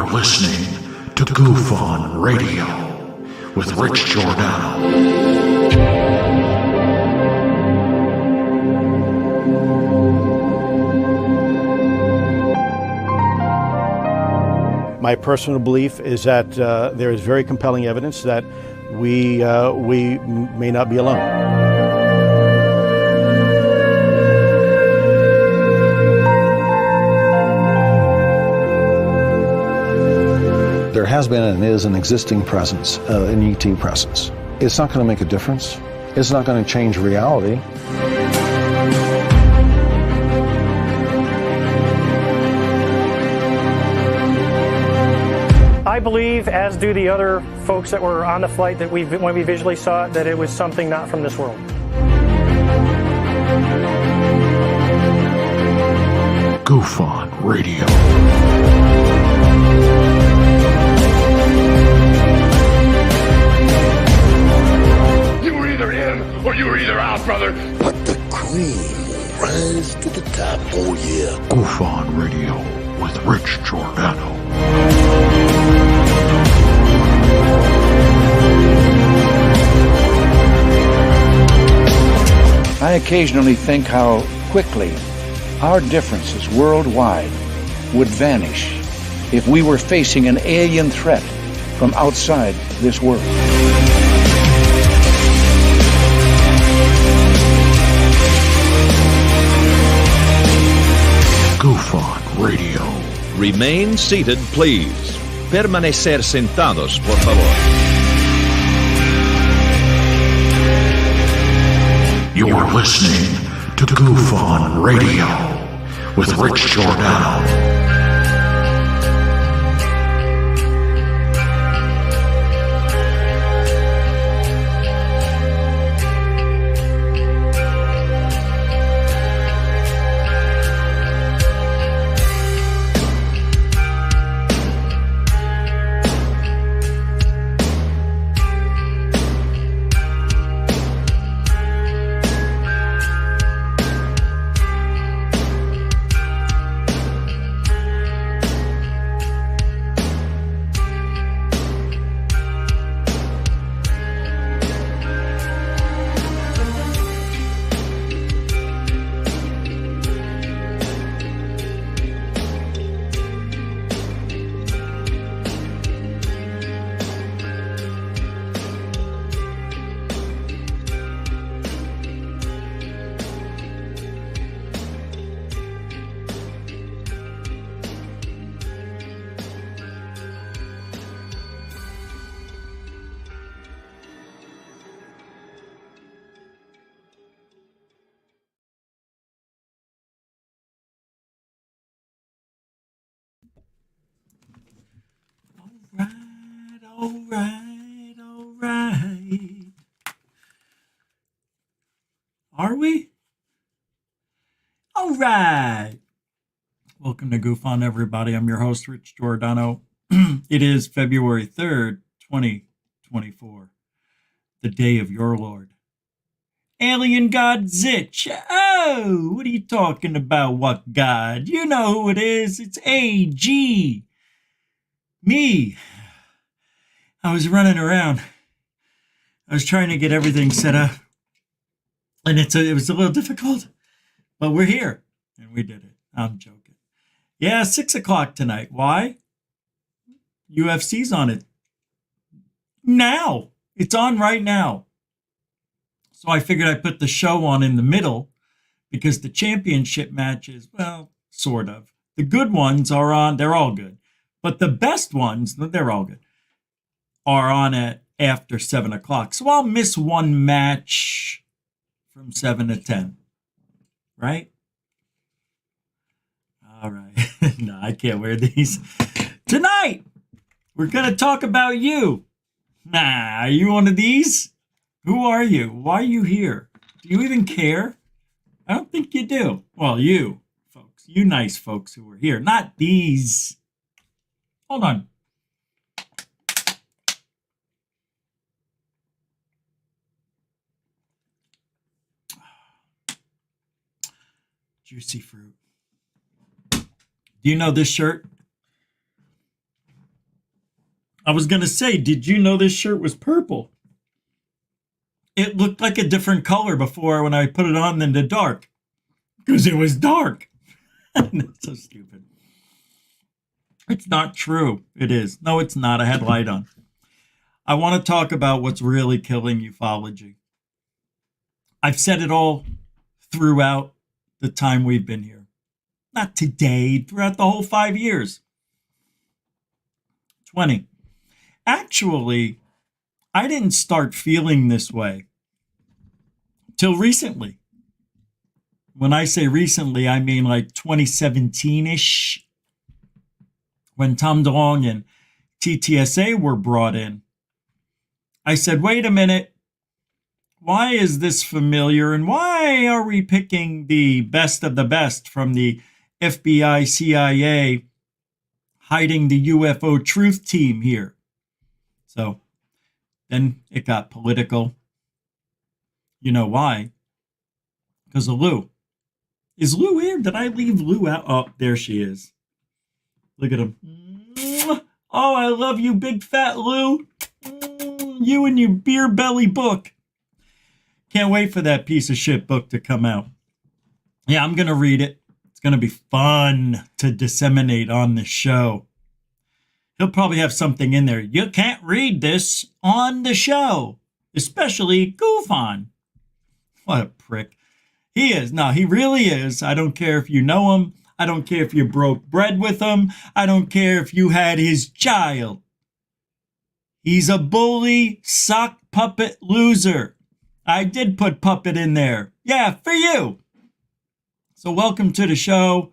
You're listening to Goof On Radio with Rich Giordano. My personal belief is that there is very compelling evidence that we may not be alone. There has been and is an existing presence, an ET presence. It's not going to make a difference. It's not going to change reality. I believe, as do the other folks that were on the flight, that when we visually saw it, that it was something not from this world. Goof On Radio. You were either in or you were either out, brother. But the cream will rise to the top, oh yeah. Goof On Radio with Rich Giordano. I occasionally think how quickly our differences worldwide would vanish if we were facing an alien threat from outside this world. Goof On Radio. Remain seated, please. Permanecer sentados, por favor. You're listening to Goof On Radio with Rich Giordano. All right. Are we? All right. Welcome to Goof On, everybody. I'm your host, Rich Giordano. It is February 3rd, 2024, the day of your Lord. Alien God Zitch. Oh, what are you talking about? What God? You know who it is. It's AG. Me. I was running around. I was trying to get everything set up. And it was a little difficult. But we're here. And we did it. I'm joking. Yeah, 6 o'clock tonight. Why? UFC's on it. Now. It's on right now. So I figured I'd put the show on in the middle because the championship matches, well, sort of. The good ones are on. They're all good. But the best ones, they're all good, are on at after 7 o'clock. So I'll miss one match from 7 to 10. Right? All right. No, I can't wear these. Tonight, we're going to talk about you. Nah, are you one of these? Who are you? Why are you here? Do you even care? I don't think you do. Well, you folks, you nice folks who are here, not these. Hold on. Juicy fruit. Do you know this shirt? I was going to say, did you know this shirt was purple? It looked like a different color before when I put it on than the dark. Because it was dark. That's so stupid. It's not true. It is. No, it's not. I had light on. I want to talk about what's really killing ufology. I've said it all throughout the time we've been here. Not today, throughout the whole 5 years. 20. Actually, I didn't start feeling this way till recently. When I say recently, I mean like 2017-ish, when Tom DeLonge and TTSA were brought in. I said, wait a minute, why is this familiar, and why are we picking the best of the best from the FBI, CIA, hiding the UFO truth team here? So then it got political. You know why? Because of Lou. Is Lou here? Did I leave Lou out? Oh, there she is. Look at him. Oh, I love you, big fat Lou. You and your beer belly book. Can't wait for that piece of shit book to come out. Yeah, I'm going to read it. It's going to be fun to disseminate on the show. He'll probably have something in there. You can't read this on the show, especially Goof On. What a prick. He is. No, he really is. I don't care if you know him. I don't care if you broke bread with him. I don't care if you had his child. He's a bully, sock puppet loser. I did put puppet in there. Yeah, for you. So welcome to the show.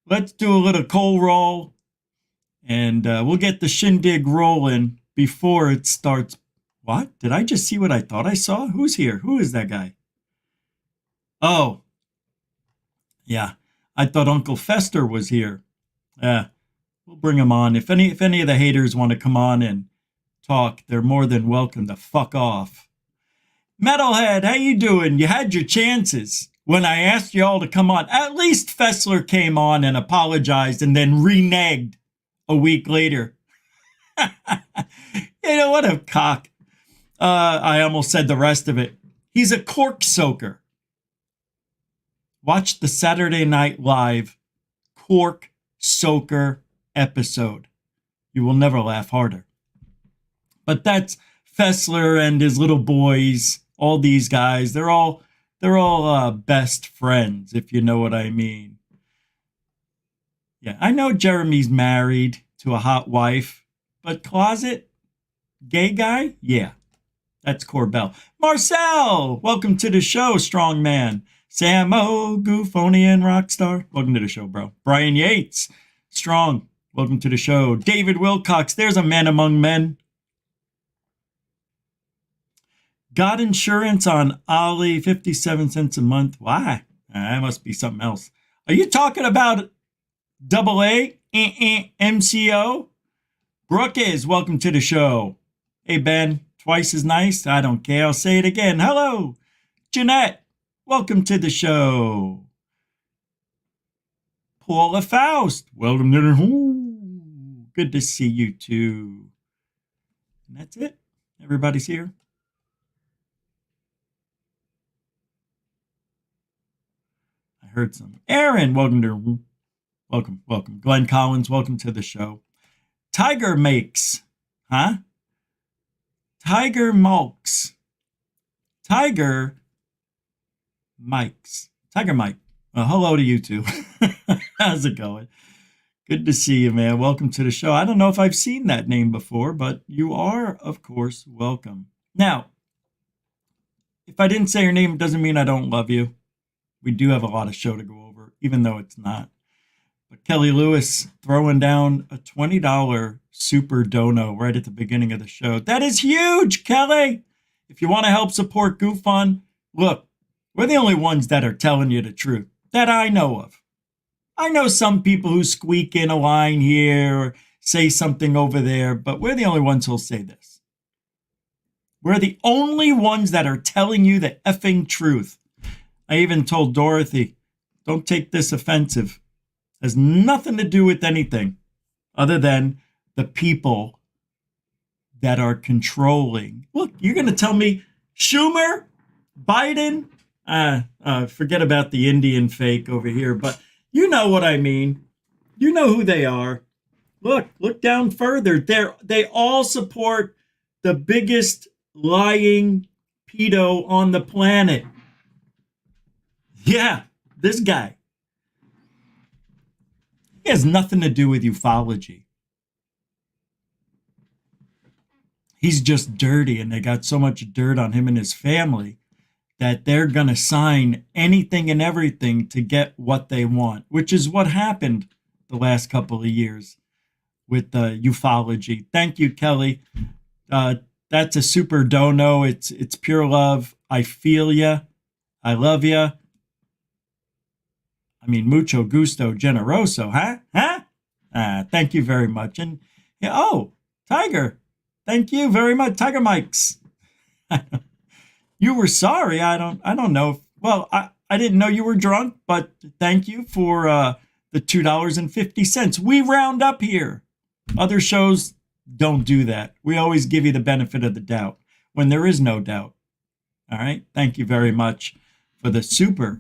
Let's do a little coal roll. And we'll get the shindig rolling before it starts. What? Did I just see what I thought I saw? Who's here? Who is that guy? Oh. Yeah. I thought Uncle Fester was here. Yeah. We'll bring him on. If any of the haters want to come on and talk, they're more than welcome to fuck off. Metalhead, how you doing? You had your chances. When I asked you all to come on, at least Fessler came on and apologized and then reneged a week later. You know, what a cock. I almost said the rest of it. He's a cork soaker. Watch the Saturday Night Live cork soaker episode. You will never laugh harder. But that's Fessler and his little boys, all these guys. They're all best friends, if you know what I mean. Yeah, I know Jeremy's married to a hot wife, but closet gay guy? Yeah, that's Corbell. Marcel, welcome to the show, strong man. Samo, Goofonian Rockstar, welcome to the show, bro. Brian Yates, strong, welcome to the show. David Wilcox, there's a man among men. Got insurance on Ollie, 57 cents a month. Why? That must be something else. Are you talking about AA, MCO? Brooke is, welcome to the show. Hey, Ben, twice as nice. I don't care. I'll say it again. Hello. Jeanette, welcome to the show. Paula Faust, welcome to the show. Good to see you too. And that's it. Everybody's here. Heard some. Aaron, welcome. Glenn Collins, welcome to the show. Tiger Makes, huh? Tiger Malks. Tiger Mikes. Tiger Mike. Well, hello to you two. How's it going? Good to see you, man. Welcome to the show. I don't know if I've seen that name before, but you are, of course, welcome. Now, if I didn't say your name, it doesn't mean I don't love you. We do have a lot of show to go over, even though it's not. But Kelly Lewis throwing down a $20 super dono right at the beginning of the show. That is huge, Kelly. If you want to help support Goof On, look, we're the only ones that are telling you the truth that I know of. I know some people who squeak in a line here or say something over there, but we're the only ones who'll say this. We're the only ones that are telling you the effing truth. I even told Dorothy, don't take this offensive. It has nothing to do with anything other than the people that are controlling. Look, you're going to tell me Schumer, Biden, forget about the Indian fake over here, but you know what I mean. You know who they are. Look down further. They all support the biggest lying pedo on the planet. Yeah, this guy. He has nothing to do with ufology. He's just dirty, and they got so much dirt on him and his family that they're going to sign anything and everything to get what they want, which is what happened the last couple of years with ufology. Thank you, Kelly. That's a super dono. It's pure love. I feel ya. I love ya. I mean, mucho gusto generoso, huh? Thank you very much. And yeah, oh, Tiger, thank you very much, Tiger Mikes. You were sorry. I don't know. Well, I didn't know you were drunk, but thank you for the $2.50. We round up here. Other shows don't do that. We always give you the benefit of the doubt when there is no doubt. All right. Thank you very much for the super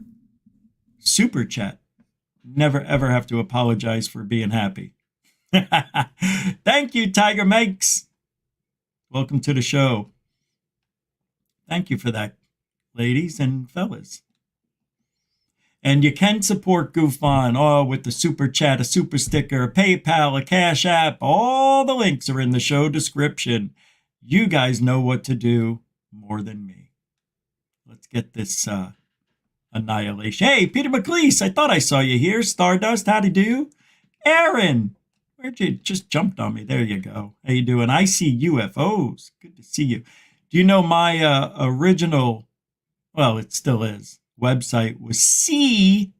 chat. Never ever have to apologize for being happy. Thank you, Tiger Makes. Welcome to the show. Thank you for that, ladies and fellas. And you can support GoofOn with the super chat, a super sticker, a PayPal, a Cash App. All the links are in the show description. You guys know what to do more than me. Let's get this annihilation. Hey, Peter McLeese, I thought I saw you here. Stardust, how'd you do? Aaron, where'd you just jumped on me? There you go. How you doing? I see UFOs. Good to see you. Do you know my original, well, it still is, website was CNUFOS.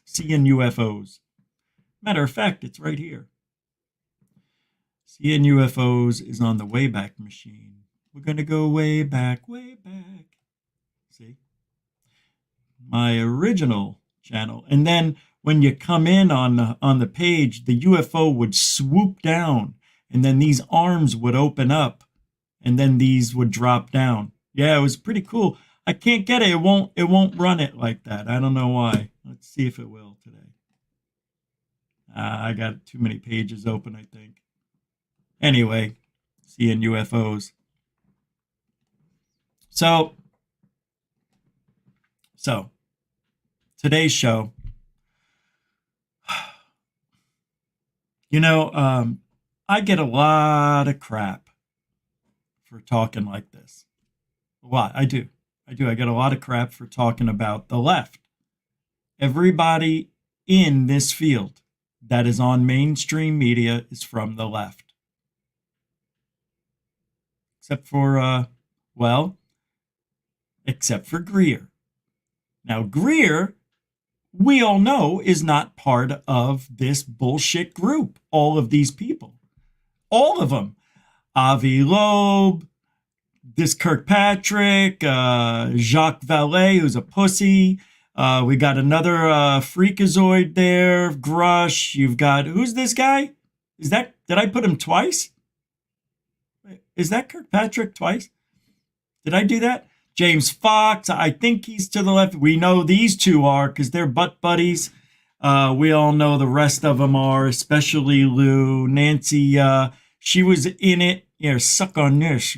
CNUFOs. Matter of fact, it's right here. CNUFOs is on the Wayback Machine. We're going to go way back, way back. See? My original channel. And then when you come in on the page, the UFO would swoop down, and then these arms would open up, and then these would drop down. Yeah, it was pretty cool. I can't get it. It won't run it like that. I don't know why. Let's see if it will today. I got too many pages open, I think. Anyway, seeing UFOs. So today's show, you know, I get a lot of crap for talking like this. A lot. I do. I get a lot of crap for talking about the left. Everybody in this field that is on mainstream media is from the left. Except for, except for Greer. Now, Greer, we all know, is not part of this bullshit group. All of these people. All of them. Avi Loeb, this Kirkpatrick, Jacques Vallée, who's a pussy. We got another freakazoid there, Grush. You've got, who's this guy? Did I put him twice? Is that Kirkpatrick twice? Did I do that? James Fox, I think he's to the left. We know these two are because they're butt buddies. We all know the rest of them are, especially Lou. Nancy, she was in it. Yeah, suck on this,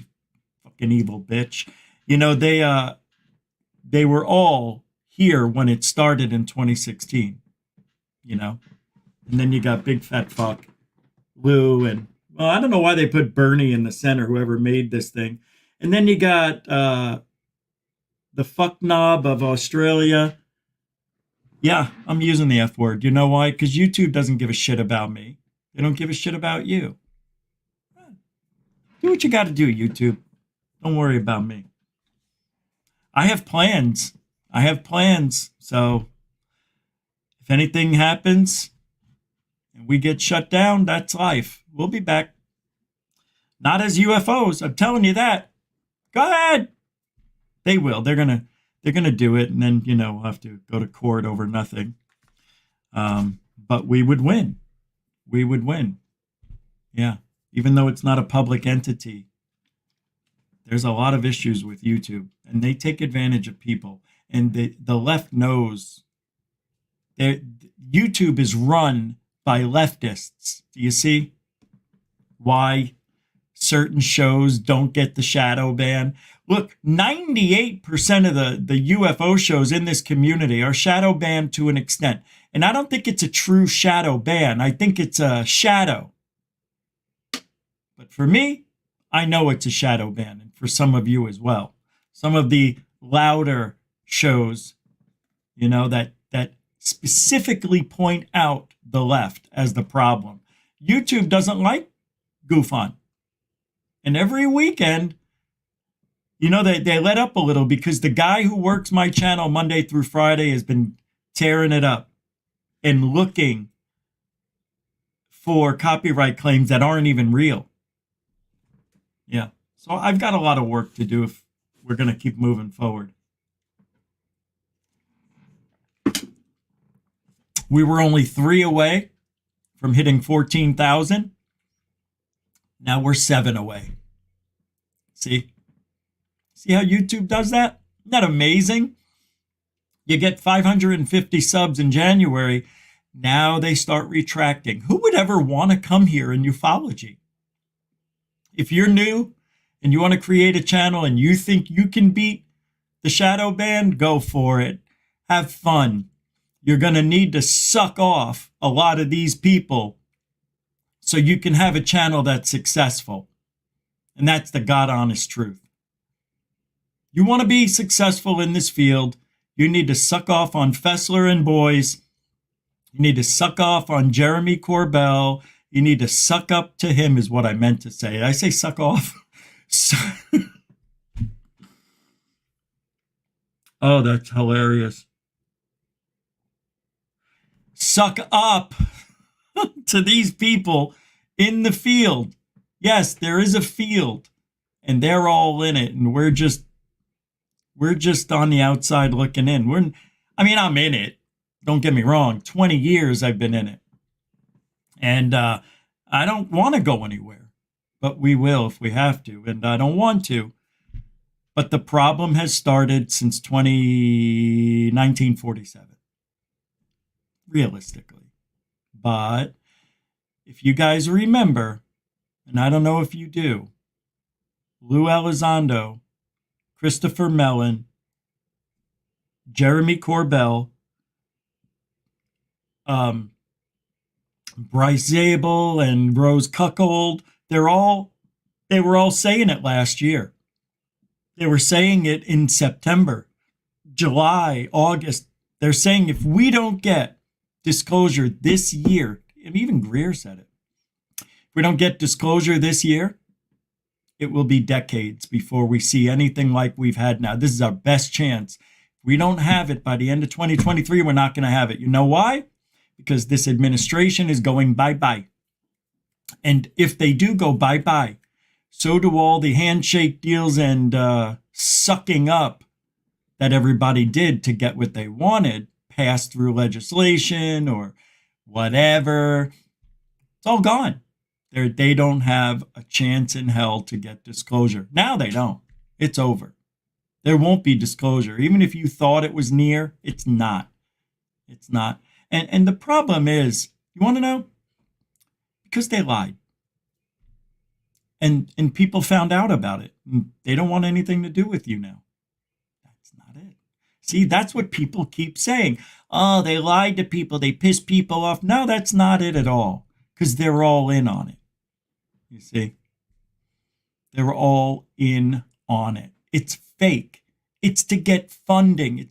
fucking evil bitch. You know, they were all here when it started in 2016, you know? And then you got big fat fuck Lou, and, well, I don't know why they put Bernie in the center, whoever made this thing. And then you got the fuck knob of Australia. Yeah, I'm using the F word. You know why? Because YouTube doesn't give a shit about me. They don't give a shit about you. Do what you got to do, YouTube. Don't worry about me. I have plans. So if anything happens and we get shut down, that's life. We'll be back. Not as UFOs. I'm telling you that. Go ahead. They will. They're gonna do it, and then, you know, we'll have to go to court over nothing. But we would win. We would win. Yeah. Even though it's not a public entity, there's a lot of issues with YouTube, and they take advantage of people. And the left knows that YouTube is run by leftists. Do you see why certain shows don't get the shadow ban? Look, 98% of the UFO shows in this community are shadow banned to an extent. And I don't think it's a true shadow ban. I think it's a shadow. But for me, I know it's a shadow ban, and for some of you as well. Some of the louder shows, that specifically point out the left as the problem. YouTube doesn't like goof on. And every weekend, they let up a little because the guy who works my channel Monday through Friday has been tearing it up and looking for copyright claims that aren't even real. Yeah. So I've got a lot of work to do if we're going to keep moving forward. We were only 3 away from hitting 14,000. Now we're 7 away. See how YouTube does that? Isn't that amazing? You get 550 subs in January. Now they start retracting. Who would ever want to come here in ufology? If you're new and you want to create a channel and you think you can beat the shadow ban, go for it. Have fun. You're going to need to suck off a lot of these people so you can have a channel that's successful. And that's the God honest truth. You want to be successful in this field, you need to suck off on Fessler and Boys. You need to suck off on Jeremy Corbell. You need to suck up to him is what I meant to say. Did I say suck off? Oh, that's hilarious. Suck up to these people in the field. Yes, there is a field, and they're all in it, and we're just on the outside looking in. I'm in it. Don't get me wrong. 20 years I've been in it. And I don't want to go anywhere, but we will if we have to. And I don't want to. But the problem has started since 1947, realistically. But if you guys remember, and I don't know if you do, Lou Elizondo, Christopher Mellon, Jeremy Corbell, Bryce Zabel and Rose Cuckold, they were all saying it last year. They were saying it in September, July, August. They're saying if we don't get disclosure this year, and even Greer said it, if we don't get disclosure this year, it will be decades before we see anything like we've had now. This is our best chance. If we don't have it by the end of 2023, we're not going to have it. You know why? Because this administration is going bye-bye. And if they do go bye-bye, so do all the handshake deals and sucking up that everybody did to get what they wanted, passed through legislation or whatever. It's all gone. They don't have a chance in hell to get disclosure. Now they don't. It's over. There won't be disclosure. Even if you thought it was near, it's not. It's not. And the problem is, you want to know? Because they lied. And people found out about it. They don't want anything to do with you now. That's not it. See, that's what people keep saying. Oh, they lied to people. They pissed people off. No, that's not it at all. Because they're all in on it. You see? They're all in on it. It's fake. It's to get funding.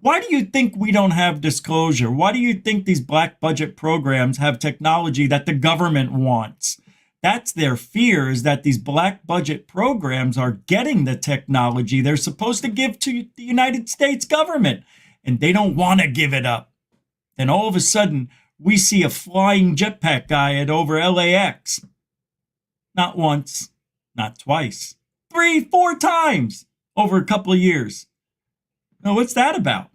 Why do you think we don't have disclosure? Why do you think these black budget programs have technology that the government wants? That's their fear, is that these black budget programs are getting the technology they're supposed to give to the United States government, and they don't want to give it up. Then all of a sudden, we see a flying jetpack guy at over LAX. Not once, not twice, 3, 4 times over a couple of years. Now, what's that about?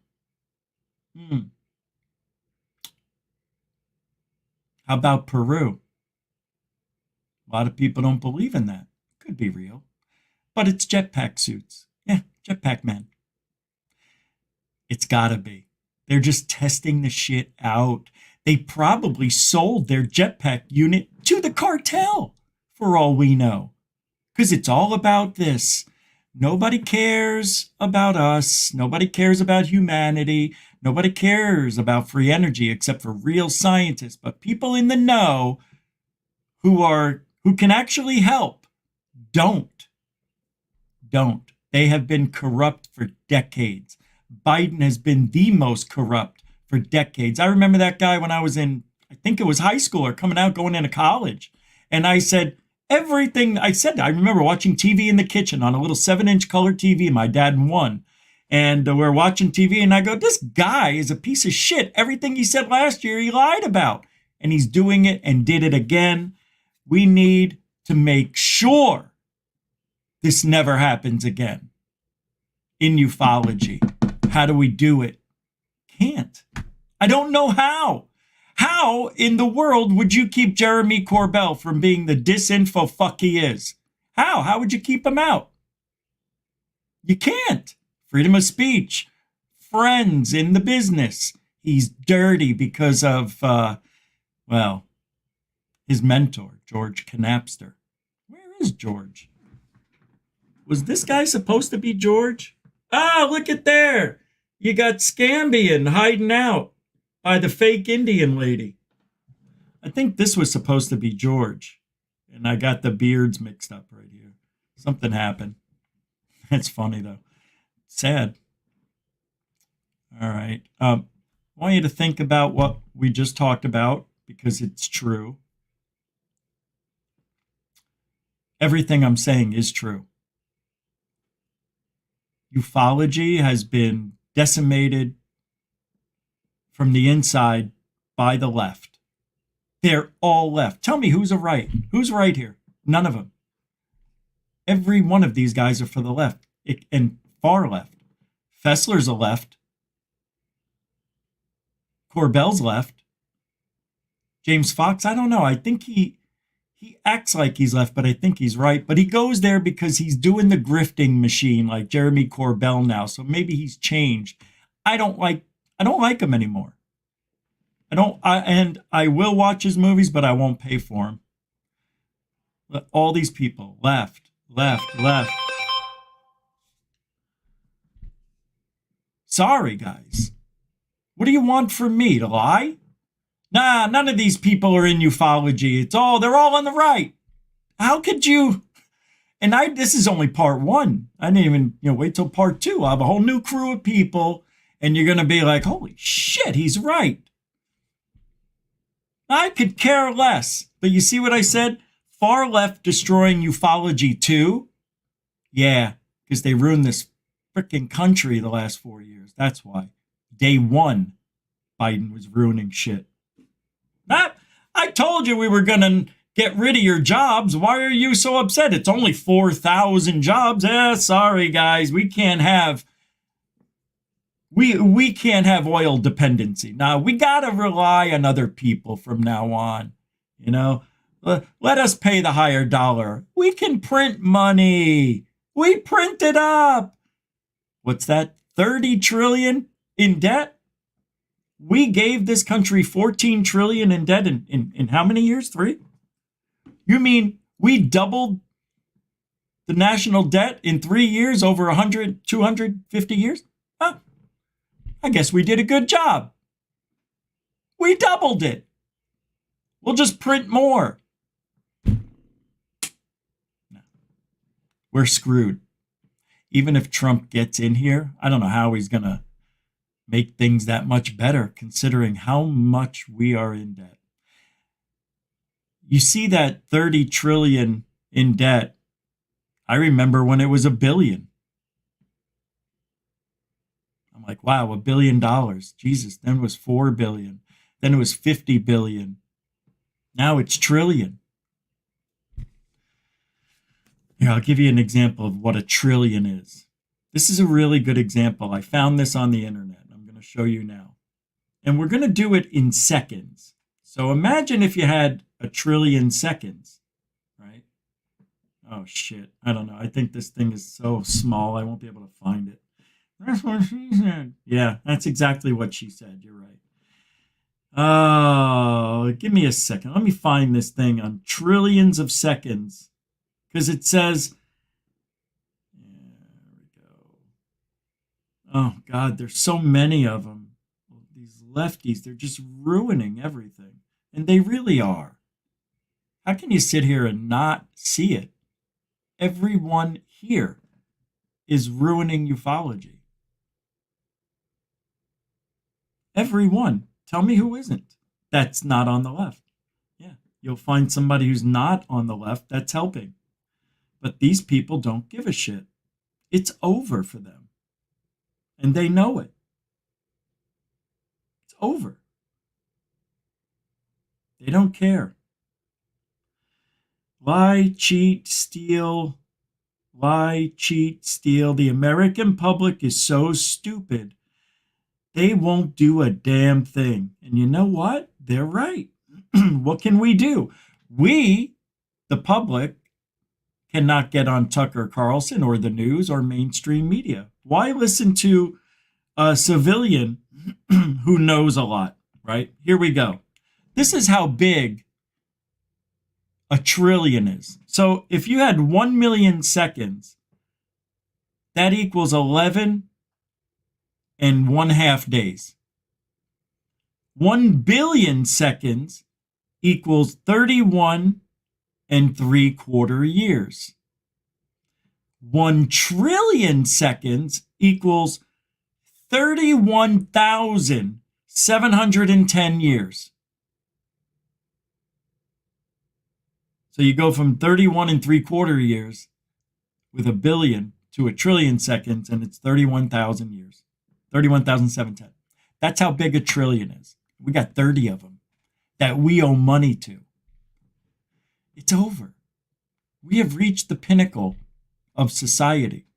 How about Peru? A lot of people don't believe in that. Could be real. But it's jetpack suits. Yeah, jetpack men. It's gotta be. They're just testing the shit out. They probably sold their jetpack unit to the cartel, for all we know. Because it's all about this. Nobody cares about us. Nobody cares about humanity. Nobody cares about free energy except for real scientists. But people in the know who can actually help don't. They have been corrupt for decades. Biden has been the most corrupt for decades. I remember that guy when I was in, I think it was high school or coming out, going into college. And I said, everything I said, I remember watching TV in the kitchen on a little 7-inch color TV, my dad won. And we're watching TV and I go, this guy is a piece of shit. Everything he said last year, he lied about. And he's doing it and did it again. We need to make sure this never happens again. In ufology, how do we do it? Can't. I don't know how. How in the world would you keep Jeremy Corbell from being the disinfo fuck he is? How? How would you keep him out? You can't. Freedom of speech. Friends in the business. He's dirty because of, his mentor, George Knapster. Where is George? Was this guy supposed to be George? Ah, look at there. You got Scambian hiding out by the fake Indian lady. I think this was supposed to be George. And I got the beards mixed up right here. Something happened. That's funny, though. Sad. All right. I want you to think about what we just talked about because it's true. Everything I'm saying is true. Ufology has been decimated from the inside by the left. They're all left. Tell me who's a right. Who's right here? None of them. Every one of these guys are for the left and far left. Fessler's a left. Corbell's left. James Fox, I don't know. I think he acts like he's left, but I think he's right. But he goes there because he's doing the grifting machine like Jeremy Corbell now. So maybe he's changed. I don't like him anymore. I will watch his movies, but I won't pay for him. But all these people, left. Sorry, guys. What do you want from me, to lie? Nah, none of these people are in ufology. They're all on the right. How could you? And this is only part one. I didn't even, wait till part two. I'll have a whole new crew of people, and you're going to be like, holy shit, he's right. I could care less. But you see what I said? Far left destroying ufology too? Yeah, because they ruined this freaking country the last 4 years. That's why. Day one, Biden was ruining shit. I told you we were going to get rid of your jobs. Why are you so upset? It's only 4,000 jobs. Sorry, guys. We can't have oil dependency. Now, we got to rely on other people from now on. Let us pay the higher dollar. We can print money. We print it up. What's that? 30 trillion in debt? We gave this country 14 trillion in debt in how many years? 3? You mean we doubled the national debt in 3 years, over 100, 250 years? Huh? I guess we did a good job. We doubled it. We'll just print more. No. We're screwed. Even if Trump gets in here, I don't know how he's going to make things that much better considering how much we are in debt. You see that 30 trillion in debt. I remember when it was $1 billion. I'm like, wow, $1 billion. Jesus, then it was 4 billion. Then it was 50 billion. Now it's trillion. Here, I'll give you an example of what a trillion is. This is a really good example. I found this on the internet. I'm going to show you now. And we're going to do it in seconds. So imagine if you had 1 trillion seconds, right? Oh, shit. I don't know. I think this thing is so small, I won't be able to find it. That's what she said. Yeah, that's exactly what she said. You're right. Oh, give me a second. Let me find this thing on trillions of seconds. Because it says, there we go. Oh, God, there's so many of them. These lefties, they're just ruining everything. And they really are. How can you sit here and not see it? Everyone here is ruining ufology. Everyone. Tell me who isn't. That's not on the left. Yeah, you'll find somebody who's not on the left that's helping. But these people don't give a shit. It's over for them. And they know it. It's over. They don't care. Lie, cheat, steal. Lie, cheat, steal. The American public is so stupid. They won't do a damn thing. And you know what? They're right. What can we do? We, the public, cannot get on Tucker Carlson or the news or mainstream media. Why listen to a civilian who knows a lot, right? Here we go. This is how big a trillion is. So if you had 1 million seconds, that equals 11 and 1/2 days. 1 billion seconds equals 31 and 3/4 years. 1 trillion seconds equals 31,710 years. So you go from 31 and 3/4 years with a billion to a trillion seconds, and it's 31,000 years. 31,710. That's how big a trillion is. We got 30 of them that we owe money to. It's over. We have reached the pinnacle of society.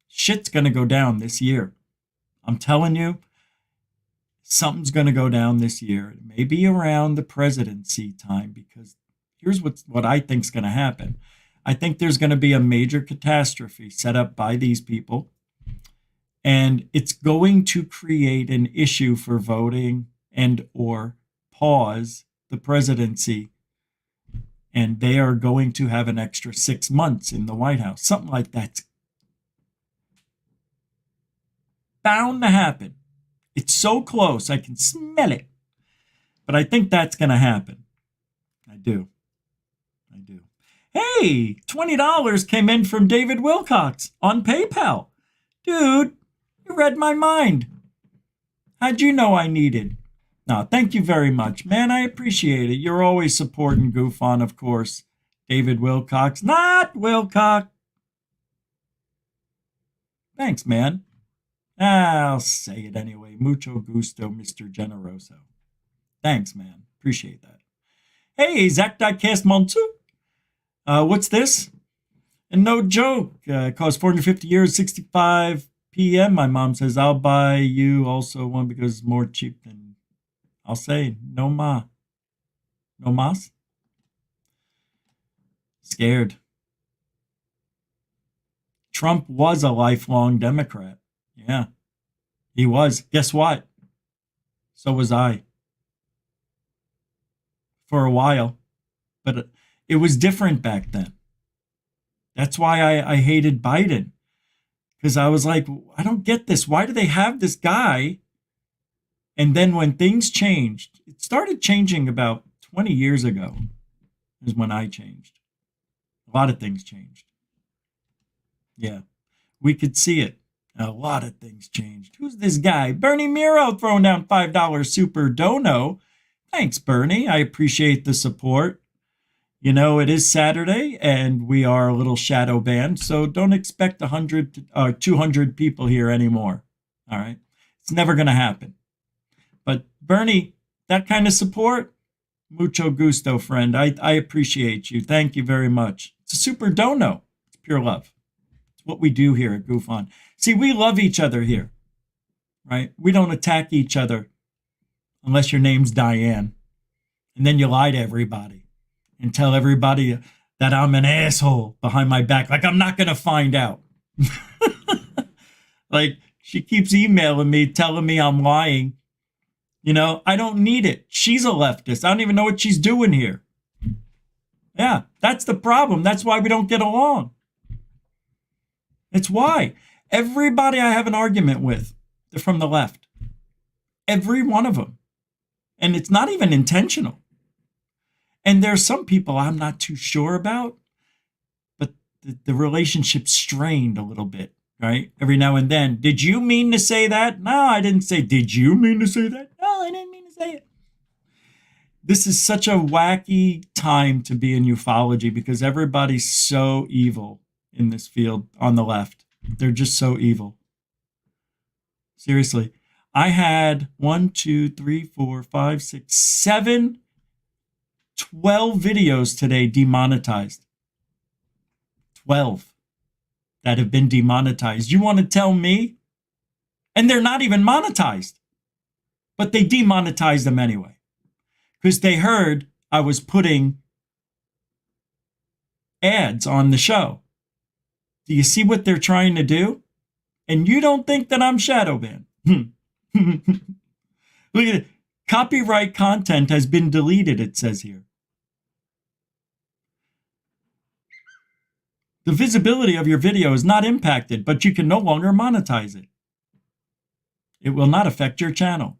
Shit's going to go down this year. I'm telling you, something's going to go down this year. It may be around the presidency time, because here's what I think is going to happen. I think there's going to be a major catastrophe set up by these people, and it's going to create an issue for voting and or pause the presidency, and they are going to have an extra 6 months in the White House. Something like that's bound to happen. It's so close, I can smell it. But I think that's going to happen. I do. Hey, $20 came in from David Wilcox on PayPal. Dude, you read my mind. How'd you know I needed? No, thank you very much, man. I appreciate it. You're always supporting Goof On, of course. David Wilcox, not Wilcox. Thanks, man. I'll say it anyway. Mucho gusto, Mr. Generoso. Thanks, man. Appreciate that. Hey, Zach.cast Montu. What's this? And no joke. It costs 450 years, 65 p.m. My mom says, I'll buy you also one because it's more cheap than... I'll say, no ma. No mas? Scared. Trump was a lifelong Democrat. Yeah, he was. Guess what? So was I. For a while. But it was different back then. That's why I hated Biden. Because I was like, I don't get this. Why do they have this guy? And then when things changed, it started changing about 20 years ago is when I changed. A lot of things changed. Yeah, we could see it. A lot of things changed. Who's this guy? Bernie Miro throwing down $5 super dono. Thanks, Bernie. I appreciate the support. You know, it is Saturday and we are a little shadow banned, so don't expect 100 or 200 people here anymore. All right? It's never going to happen. But Bernie, that kind of support, mucho gusto, friend. I appreciate you. Thank you very much. It's a super dono. It's pure love. It's what we do here at Goof On. See, we love each other here, right? We don't attack each other unless your name's Diane. And then you lie to everybody and tell everybody that I'm an asshole behind my back. Like I'm not going to find out. Like she keeps emailing me, telling me I'm lying. You know, I don't need it. She's a leftist. I don't even know what she's doing here. Yeah, that's the problem. That's why we don't get along. It's why. Everybody I have an argument with, they're from the left. Every one of them. And it's not even intentional. And there's some people I'm not too sure about, but the relationship's strained a little bit, right? Every now and then. Did you mean to say that? No, I didn't say, did you mean to say that? No, I didn't mean to say it. This is such a wacky time to be in ufology because everybody's so evil in this field on the left. They're just so evil. Seriously. I had 12 videos today demonetized. 12 that have been demonetized. You want to tell me? And they're not even monetized. But they demonetized them anyway. Because they heard I was putting ads on the show. Do you see what they're trying to do? And you don't think that I'm shadow banned. Look at it. Copyright content has been deleted, it says here. The visibility of your video is not impacted, but you can no longer monetize it. It will not affect your channel.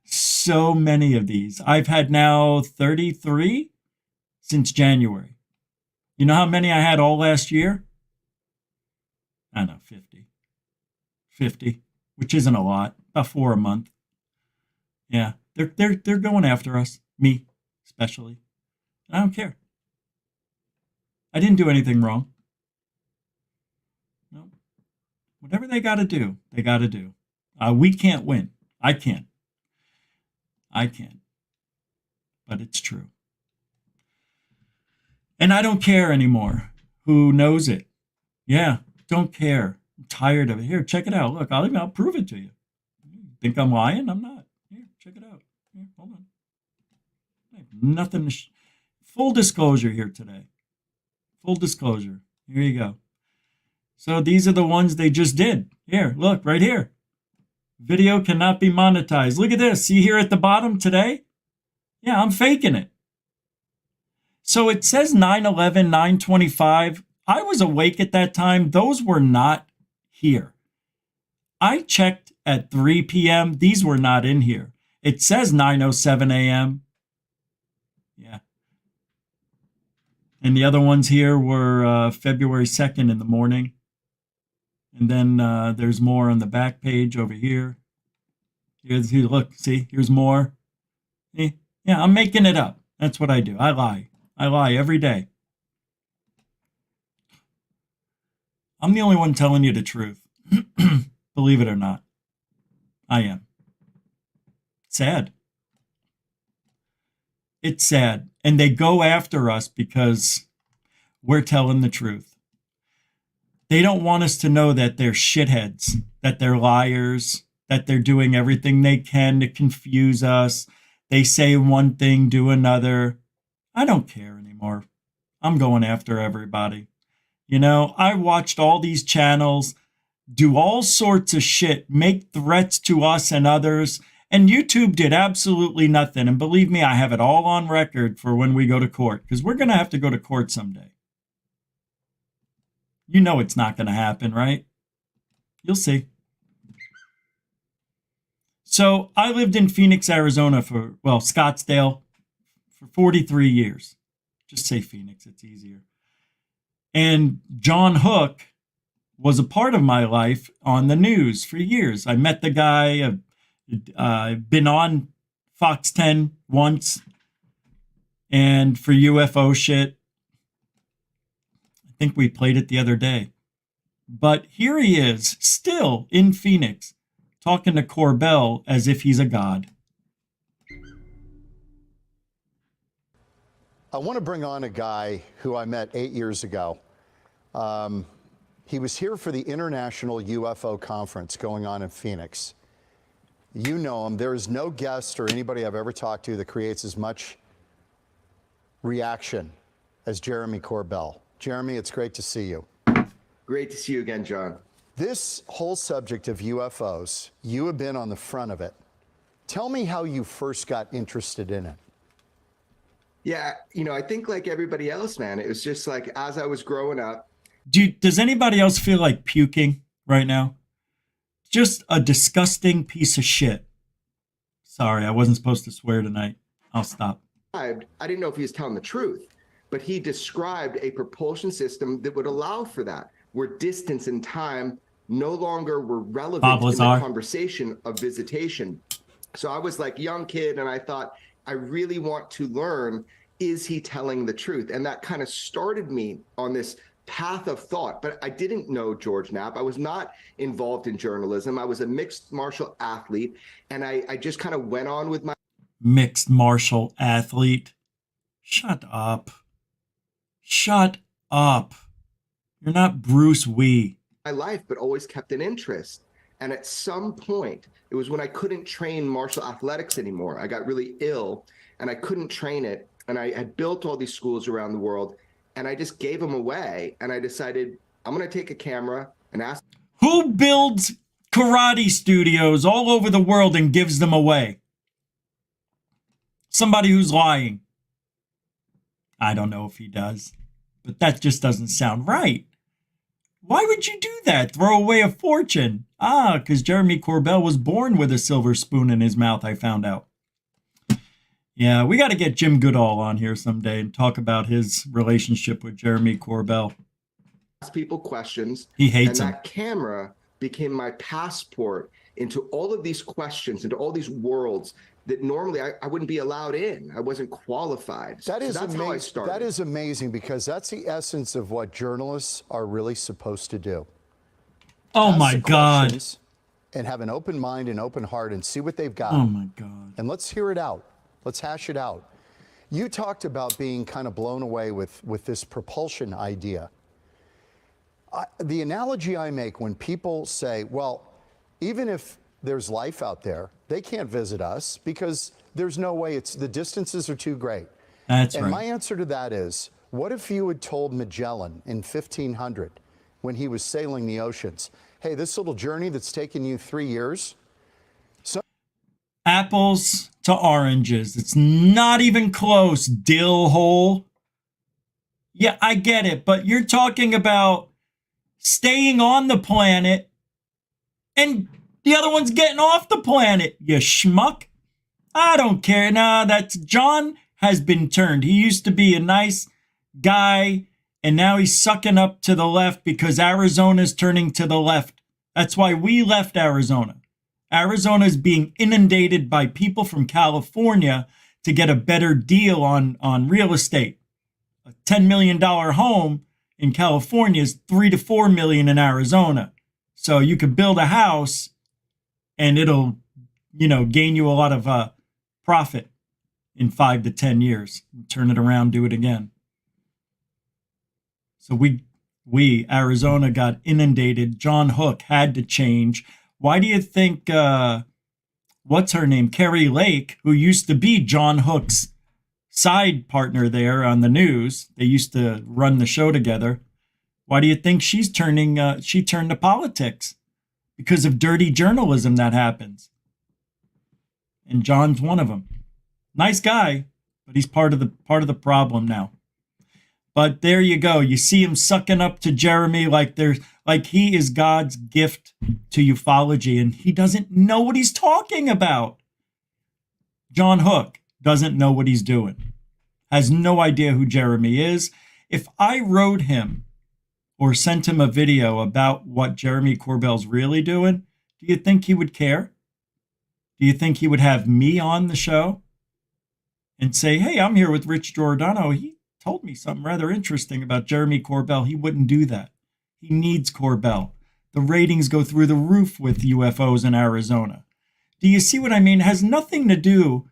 So many of these. I've had now 33 since January. You know how many I had all last year? I don't know, 50. 50, which isn't a lot, about 4 a month. Yeah, they're going after us, me especially. I don't care. I didn't do anything wrong. No, whatever they got to do, they got to do. We can't win. I can't. But it's true. And I don't care anymore. Who knows it? Yeah, don't care. I'm tired of it. Here, check it out. Look, I'll prove it to you. Think I'm lying? I'm not. Here, check it out. Here, hold on. I have nothing to full disclosure here today. Full disclosure. Here you go. So these are the ones they just did. Here, look, right here. Video cannot be monetized. Look at this. See here at the bottom today? Yeah, I'm faking it. So it says 9/11, 9/25. I was awake at that time. Those were not here. I checked at 3 p.m. These were not in here. It says 9:07 a.m. Yeah. And the other ones here were February 2nd in the morning. And then there's more on the back page over here. Here's, look, see, here's more. See? Yeah, I'm making it up. That's what I do. I lie. I lie every day. I'm the only one telling you the truth. Believe it or not. I am. Sad. It's sad. And they go after us because we're telling the truth. They don't want us to know that they're shitheads, that they're liars, that they're doing everything they can to confuse us. They say one thing, do another. I don't care anymore. I'm going after everybody. You know, I watched all these channels do all sorts of shit, make threats to us and others, and YouTube did absolutely nothing. And believe me, I have it all on record for when we go to court, because we're going to have to go to court someday. You know it's not going to happen, right? You'll see. So I lived in Phoenix, Arizona Scottsdale for 43 years. Just say Phoenix, it's easier. And John Hook was a part of my life on the news for years. I met the guy. I've been on Fox 10 once and for UFO shit. I think we played it the other day. But here he is, still in Phoenix, talking to Corbell as if he's a god. I want to bring on a guy who I met 8 years ago. He was here for the International UFO Conference going on in Phoenix. You know him. There is no guest or anybody I've ever talked to that creates as much reaction as Jeremy Corbell. Jeremy, it's great to see you. Great to see you again, John. This whole subject of UFOs, you have been on the front of it. Tell me how you first got interested in it. Yeah, I think like everybody else, man, it was just like as I was growing up. Does anybody else feel like puking right now? Just a disgusting piece of shit. Sorry, I wasn't supposed to swear tonight. I'll stop. I didn't know if he was telling the truth, but he described a propulsion system that would allow for that, where distance and time no longer were relevant in the conversation of visitation. So I was like young kid and I thought, I really want to learn, is he telling the truth? And that kind of started me on this path of thought. But I didn't know George Knapp. I was not involved in journalism. I was a mixed martial athlete. And I just kind of went on with my mixed martial athlete. Shut up. Shut up. You're not Bruce Wee. My life, but always kept an interest. And at some point, it was when I couldn't train martial athletics anymore. I got really ill and I couldn't train it. And I had built all these schools around the world and I just gave them away. And I decided I'm going to take a camera and ask. Who builds karate studios all over the world and gives them away? Somebody who's lying. I don't know if he does, but that just doesn't sound right. Why would you do that? Throw away a fortune? Because Jeremy Corbell was born with a silver spoon in his mouth, I found out. Yeah, we got to get Jim Goodall on here someday and talk about his relationship with Jeremy Corbell. Ask people questions. He hates him. And that camera became my passport into all of these questions, into all these worlds that normally I wouldn't be allowed in. I wasn't qualified. That's how I started. That is amazing because that's the essence of what journalists are really supposed to do. Oh my God. And have an open mind and open heart and see what they've got. Oh my God. And let's hear it out. Let's hash it out. You talked about being kind of blown away with this propulsion idea. The analogy I make when people say, well, even if there's life out there, they can't visit us because there's no way, the distances are too great. That's and right. My answer to that is, what if you had told Magellan in 1500 when he was sailing the oceans, hey, this little journey that's taken you 3 years. Apples to oranges. It's not even close, dill hole. Yeah, I get it, but you're talking about staying on the planet and the other one's getting off the planet, you schmuck. I don't care. Nah, that's John has been turned. He used to be a nice guy, and now he's sucking up to the left because Arizona's turning to the left. That's why we left Arizona. Arizona is being inundated by people from California to get a better deal on real estate. A $10 million home in California is $3 to $4 million in Arizona. So you could build a house and it'll, gain you a lot of profit in 5 to 10 years. Turn it around, do it again. So we Arizona got inundated. John Hook had to change. Why do you think, what's her name? Carrie Lake, who used to be John Hook's side partner there on the news. They used to run the show together. Why do you think she turned to politics? Because of dirty journalism that happens. And John's one of them. Nice guy, but he's part of the problem now. But there you go. You see him sucking up to Jeremy like he is God's gift to ufology, and he doesn't know what he's talking about. John Hook doesn't know what he's doing. Has no idea who Jeremy is. If I wrote him or sent him a video about what Jeremy Corbell's really doing, do you think he would care? Do you think he would have me on the show and say, hey, I'm here with Rich Giordano. He told me something rather interesting about Jeremy Corbell. He wouldn't do that. He needs Corbell. The ratings go through the roof with UFOs in Arizona. Do you see what I mean? It has nothing to do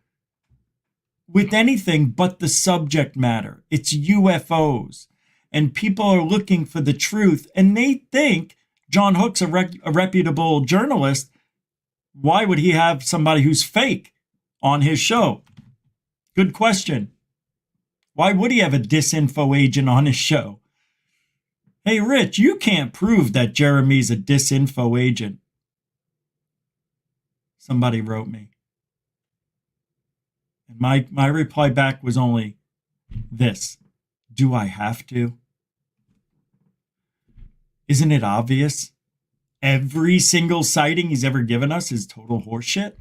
with anything but the subject matter. It's UFOs. And people are looking for the truth. And they think John Hook's a reputable journalist. Why would he have somebody who's fake on his show? Good question. Why would he have a disinfo agent on his show? Hey, Rich, you can't prove that Jeremy's a disinfo agent. Somebody wrote me. And my reply back was only this. Do I have to? Isn't it obvious? Every single sighting he's ever given us is total horseshit.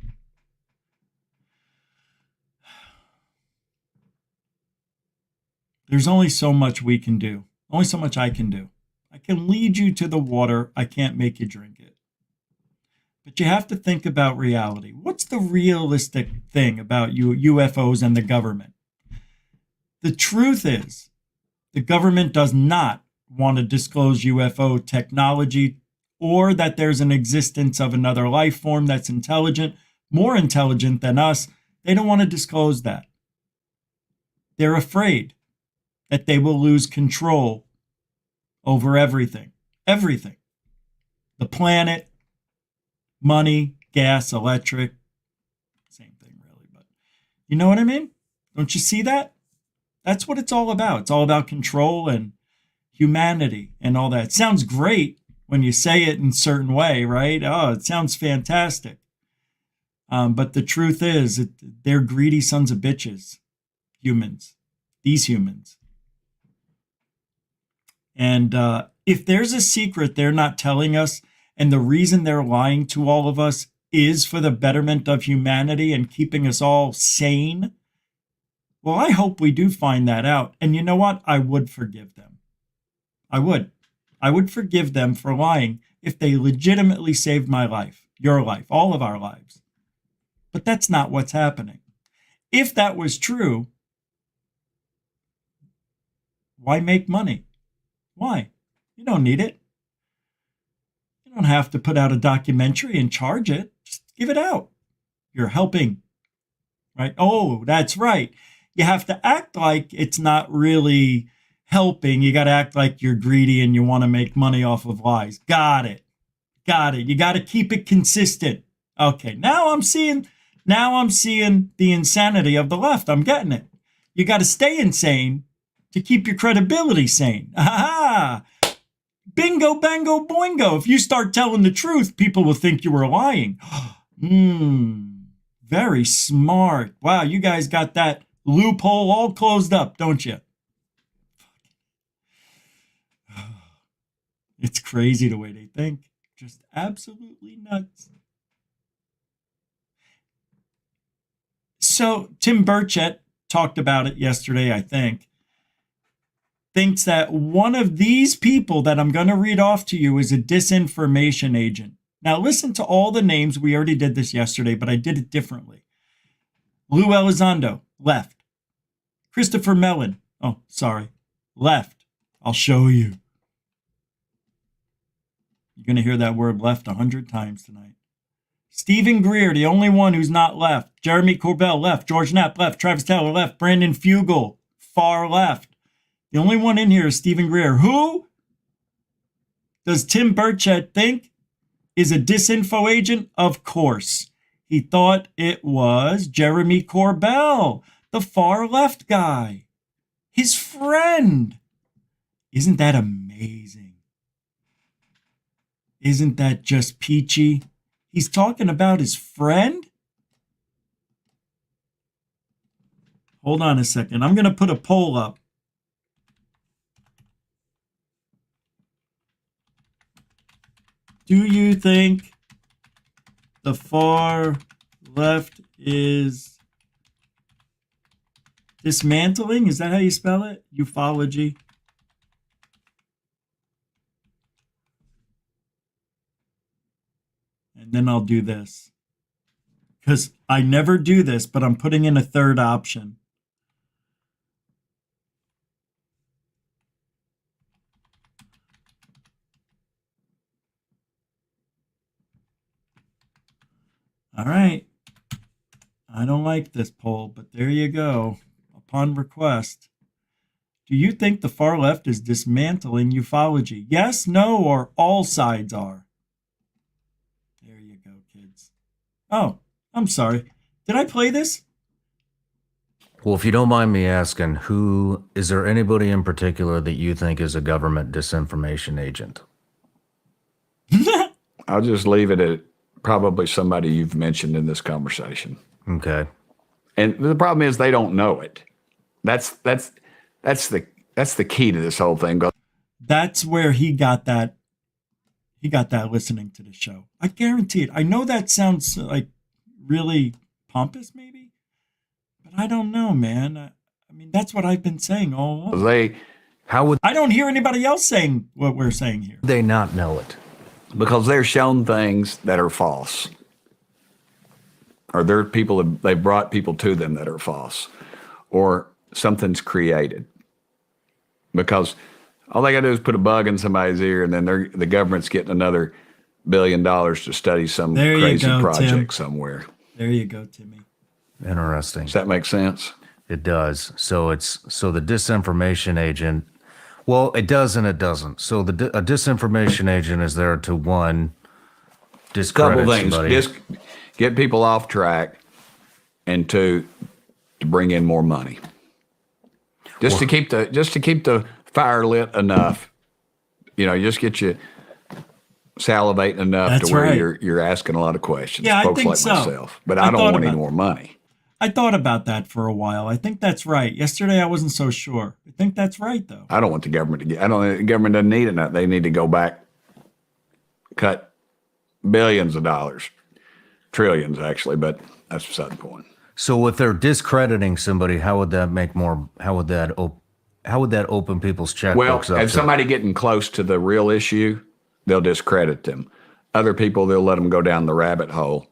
There's only so much we can do. Only so much I can do. I can lead you to the water. I can't make you drink it. But you have to think about reality. What's the realistic thing about UFOs and the government? The truth is, the government does not want to disclose UFO technology or that there's an existence of another life form that's intelligent, more intelligent than us. They don't want to disclose that. They're afraid that they will lose control over everything. Everything. The planet, money, gas, electric. Same thing, really. But you know what I mean? Don't you see that? That's what it's all about. It's all about control and humanity and all that. It sounds great when you say it in a certain way, right? Oh, it sounds fantastic. But the truth is, they're greedy sons of bitches. Humans. These humans. And if there's a secret they're not telling us, and the reason they're lying to all of us is for the betterment of humanity and keeping us all sane, well, I hope we do find that out. And you know what? I would forgive them. I would. I would forgive them for lying if they legitimately saved my life, your life, all of our lives. But that's not what's happening. If that was true, why make money? Why? You don't need it. You don't have to put out a documentary and charge it. Just give it out. You're helping, right? Oh, that's right. You have to act like it's not really helping. You got to act like you're greedy and you want to make money off of lies. Got it. Got it. You got to keep it consistent. Okay, now I'm seeing the insanity of the left. I'm getting it. You got to stay insane to keep your credibility sane. Aha! Bingo, bango, boingo. If you start telling the truth, people will think you were lying. Very smart. Wow, you guys got that loophole all closed up, don't you? It's crazy the way they think. Just absolutely nuts. So Tim Burchett talked about it yesterday, I think. Thinks that one of these people that I'm going to read off to you is a disinformation agent. Now listen to all the names. We already did this yesterday, but I did it differently. Lou Elizondo, left. Christopher Mellon, left. I'll show you. You're going to hear that word left 100 times tonight. Stephen Greer, the only one who's not left. Jeremy Corbell, left. George Knapp, left. Travis Taylor, left. Brandon Fugel, far left. The only one in here is Stephen Greer. Who does Tim Burchett think is a disinfo agent? Of course. He thought it was Jeremy Corbell, the far left guy. His friend. Isn't that amazing? Isn't that just peachy? He's talking about his friend? Hold on a second. I'm going to put a poll up. Do you think the far left is dismantling? Is that how you spell it? UFOlogy. And then I'll do this. Because I never do this, but I'm putting in a third option. All right. I don't like this poll, but there you go. Upon request. Do you think the far left is dismantling ufology? Yes, no, or all sides are? There you go, kids. Oh, I'm sorry. Did I play this? Well, if you don't mind me asking, is there anybody in particular that you think is a government disinformation agent? I'll just leave it at probably somebody you've mentioned in this conversation. Okay. And the problem is they don't know it. That's the key to this whole thing. That's where he got that. He got that listening to the show. I guarantee it. I know that sounds like really pompous, maybe, but I don't know, man. I mean, that's what I've been saying all along. I don't hear anybody else saying what we're saying here. They not know it. Because they're shown things that are false. Or they've brought people to them that are false. Or something's created. Because all they got to do is put a bug in somebody's ear, and then the government's getting another $1 billion to study some crazy project Tim. Somewhere. There you go, Timmy. Interesting. Does that make sense? It does. So the disinformation agent. Well, it does and it doesn't. So a disinformation agent is there to, one, discredit somebody. Just get people off track, and two, to bring in more money. Just to keep the fire lit enough, just get you salivating enough to where you're asking a lot of questions. Yeah, folks I think like so. myself. But I don't want any more money. I thought about that for a while. I think that's right. Yesterday, I wasn't so sure. I think that's right, though. I don't want the government I don't think the government doesn't need it. They need to go back, cut billions of dollars, trillions actually, but that's beside the point. So if they're discrediting somebody, how would that open people's checkbooks up? Well, if somebody getting close to the real issue, they'll discredit them. Other people, they'll let them go down the rabbit hole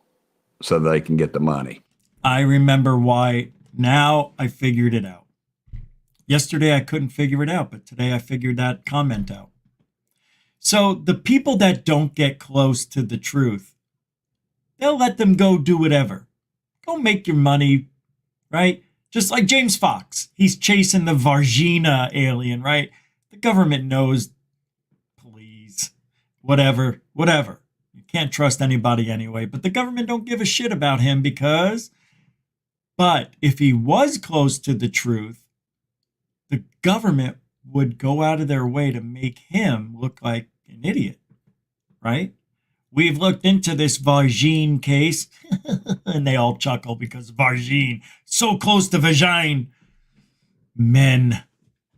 so they can get the money. I remember why. Now I figured it out. Yesterday I couldn't figure it out, but today I figured that comment out. So the people that don't get close to the truth, they'll let them go do whatever. Go make your money, right? Just like James Fox. He's chasing the Varginha alien, right? The government knows, please, whatever. You can't trust anybody anyway, but the government don't give a shit about him but if he was close to the truth, the government would go out of their way to make him look like an idiot, right? We've looked into this Varginha case, and they all chuckle because Varginha, so close to vagina. Men.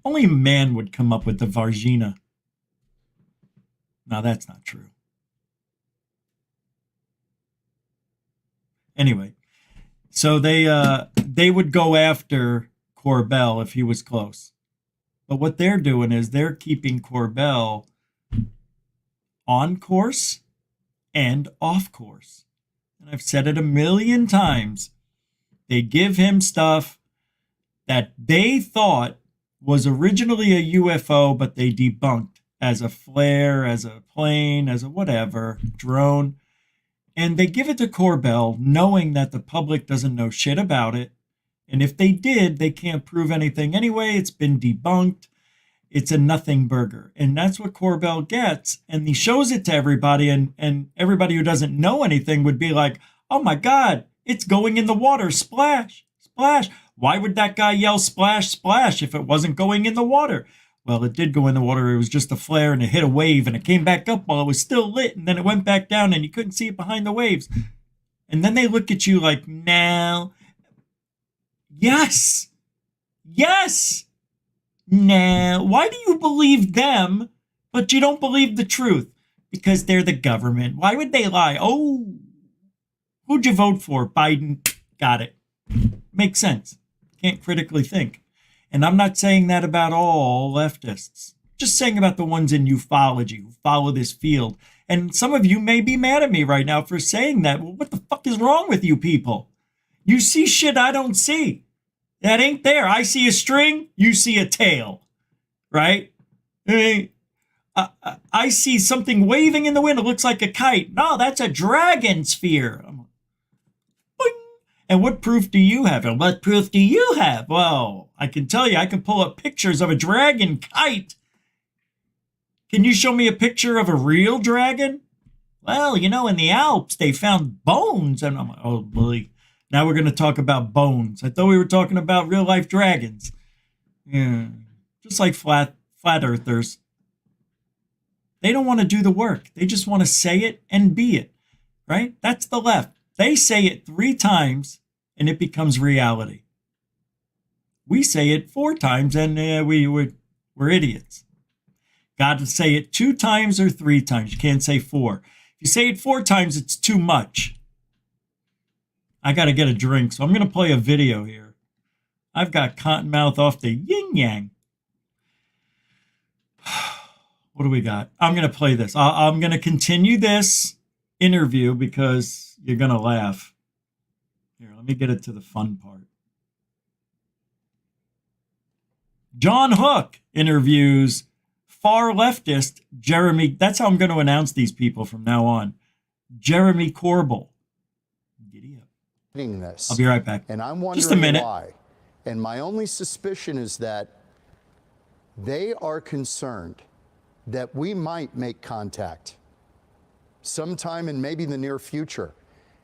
Only a man would come up with the Varginha. Now, that's not true. Anyway, so they would go after Corbell if he was close. But what they're doing is they're keeping Corbell on course and off course. And I've said it a million times. They give him stuff that they thought was originally a UFO, but they debunked as a flare, as a plane, as a whatever, drone. And they give it to Corbell knowing that the public doesn't know shit about it. And if they did, they can't prove anything anyway. It's been debunked. It's a nothing burger. And that's what Corbell gets. And he shows it to everybody. And everybody who doesn't know anything would be like, oh my God, it's going in the water. Splash, splash. Why would that guy yell splash, splash if it wasn't going in the water? Well, it did go in the water. It was just a flare and it hit a wave and it came back up while it was still lit. And then it went back down and you couldn't see it behind the waves. And then they look at you like, no. Yes. Yes. No. Why do you believe them, but you don't believe the truth? Because they're the government. Why would they lie? Oh, who'd you vote for? Biden. Got it. Makes sense. Can't critically think. And I'm not saying that about all leftists. Just saying about the ones in ufology who follow this field. And some of you may be mad at me right now for saying that. Well, what the fuck is wrong with you people? You see shit I don't see. That ain't there. I see a string, you see a tail. Right? I see something waving in the wind. It looks like a kite. No, that's a dragon sphere. And what proof do you have? And what proof do you have? Well, I can tell you, I can pull up pictures of a dragon kite. Can you show me a picture of a real dragon? Well, in the Alps, they found bones. And I'm like, oh, boy. Now we're going to talk about bones. I thought we were talking about real life dragons. Yeah. Just like flat earthers. They don't want to do the work. They just want to say it and be it. Right? That's the left. They say it 3 times and it becomes reality. We say it 4 times and we're idiots. Got to say it 2 times or 3 times. You can't say 4. If you say it 4 times, it's too much. I got to get a drink, so I'm going to play a video here. I've got Cottonmouth off the yin yang. What do we got? I'm going to play this. I'm going to continue this interview because you're going to laugh. Here, let me get it to the fun part. John Hook interviews far leftist Jeremy. That's how I'm going to announce these people from now on. Jeremy Corbell. Giddy up. This. I'll be right back. And I'm wondering just a minute. Why. And my only suspicion is that they are concerned that we might make contact sometime in maybe the near future.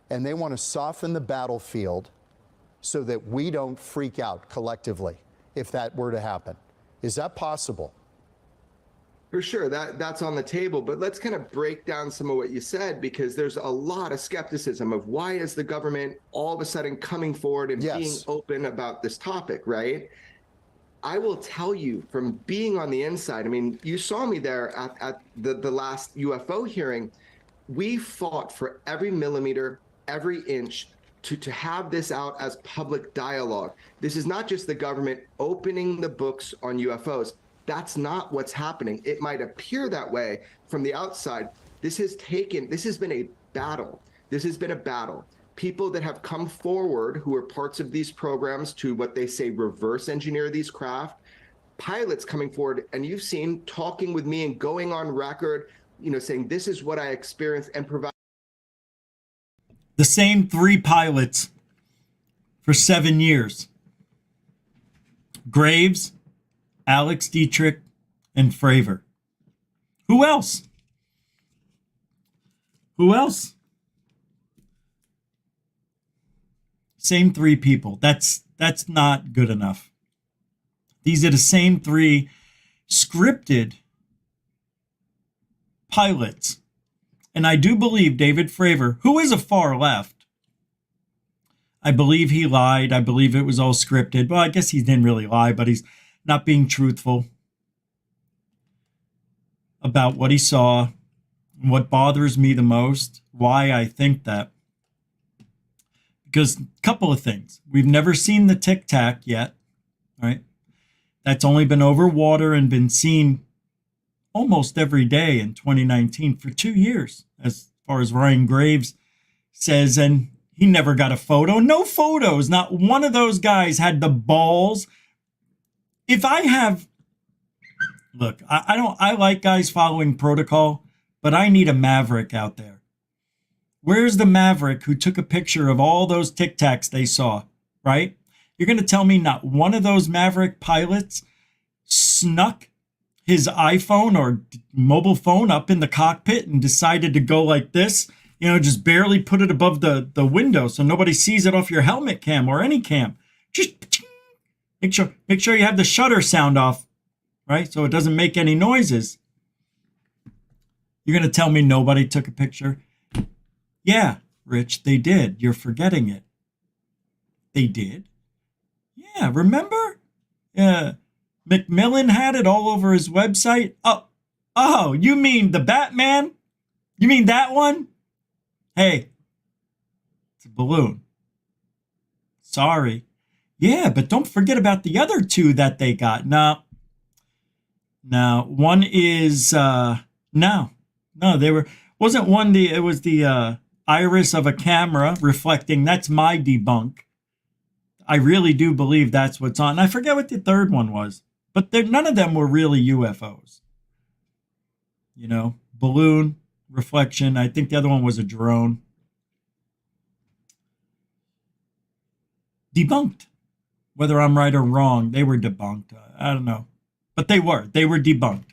And they want to soften the battlefield so that we don't freak out collectively if that were to happen. Is that possible? For sure, that's on the table, but let's kind of break down some of what you said, because there's a lot of skepticism of why is the government all of a sudden coming forward and being open about this topic, right? I will tell you from being on the inside, I mean, you saw me there at the last UFO hearing. We fought for every millimeter, every inch to have this out as public dialogue. This is not just the government opening the books on UFOs. That's not what's happening. It might appear that way from the outside. This has been a battle. This has been a battle. People that have come forward who are parts of these programs to what they say reverse engineer these craft, pilots coming forward, and you've seen talking with me and going on record, saying this is what I experienced and provide. The same 3 pilots for 7 years. Graves, Alex Dietrich, and Fravor. Who else? Who else? Same 3 people. That's not good enough. These are the same 3 scripted pilots. And I do believe David Fravor, who is a far left, I believe he lied. I believe it was all scripted. Well, I guess he didn't really lie, but he's not being truthful about what he saw. What bothers me the most, why I think that. Because a couple of things. We've never seen the Tic Tac yet, right? That's only been over water and been seen almost every day in 2019 for 2 years, as far as Ryan Graves says, and he never got a photo. No photos. Not one of those guys had the balls. If I have, look, I like guys following protocol, but I need a maverick out there. Where's the maverick who took a picture of all those Tic Tacs they saw, right? You're going to tell me not one of those maverick pilots snuck his iPhone or mobile phone up in the cockpit and decided to go like this, just barely put it above the window so nobody sees it off your helmet cam or any cam. Just make sure you have the shutter sound off, right? So it doesn't make any noises. You're going to tell me nobody took a picture? Yeah, Rich, they did. You're forgetting it. They did? Yeah, remember? Yeah. McMillan had it all over his website. Oh, you mean the Batman? You mean that one? Hey, it's a balloon. Sorry. Yeah, but don't forget about the other 2 that they got. No, one is, wasn't one, it was the iris of a camera reflecting. That's my debunk. I really do believe that's what's on. I forget what the third one was. But none of them were really UFOs. Balloon, reflection. I think the other one was a drone. Debunked. Whether I'm right or wrong, they were debunked. I don't know. But they were debunked.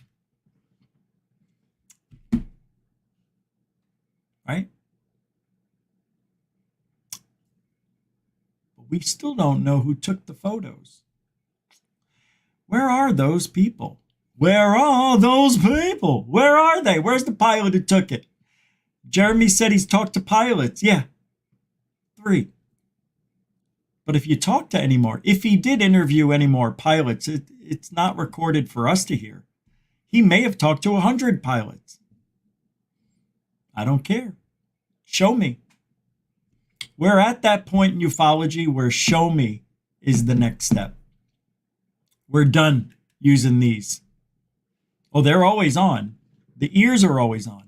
Right? We still don't know who took the photos. Where are those people? Where are those people? Where are they? Where's the pilot who took it? Jeremy said he's talked to pilots. Yeah, 3. But if you talk to any more, if he did interview any more pilots, it's not recorded for us to hear. He may have talked to 100 pilots. I don't care. Show me. We're at that point in ufology where show me is the next step. We're done using these. Oh, they're always on. The ears are always on.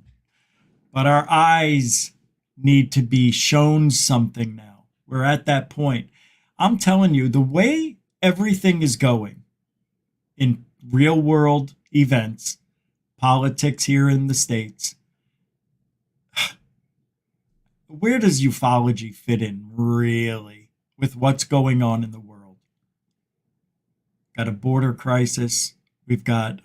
But our eyes need to be shown something now. We're at that point. I'm telling you, the way everything is going in real world events, politics here in the States, where does ufology fit in, really, with what's going on in the world? Got a border crisis. We've got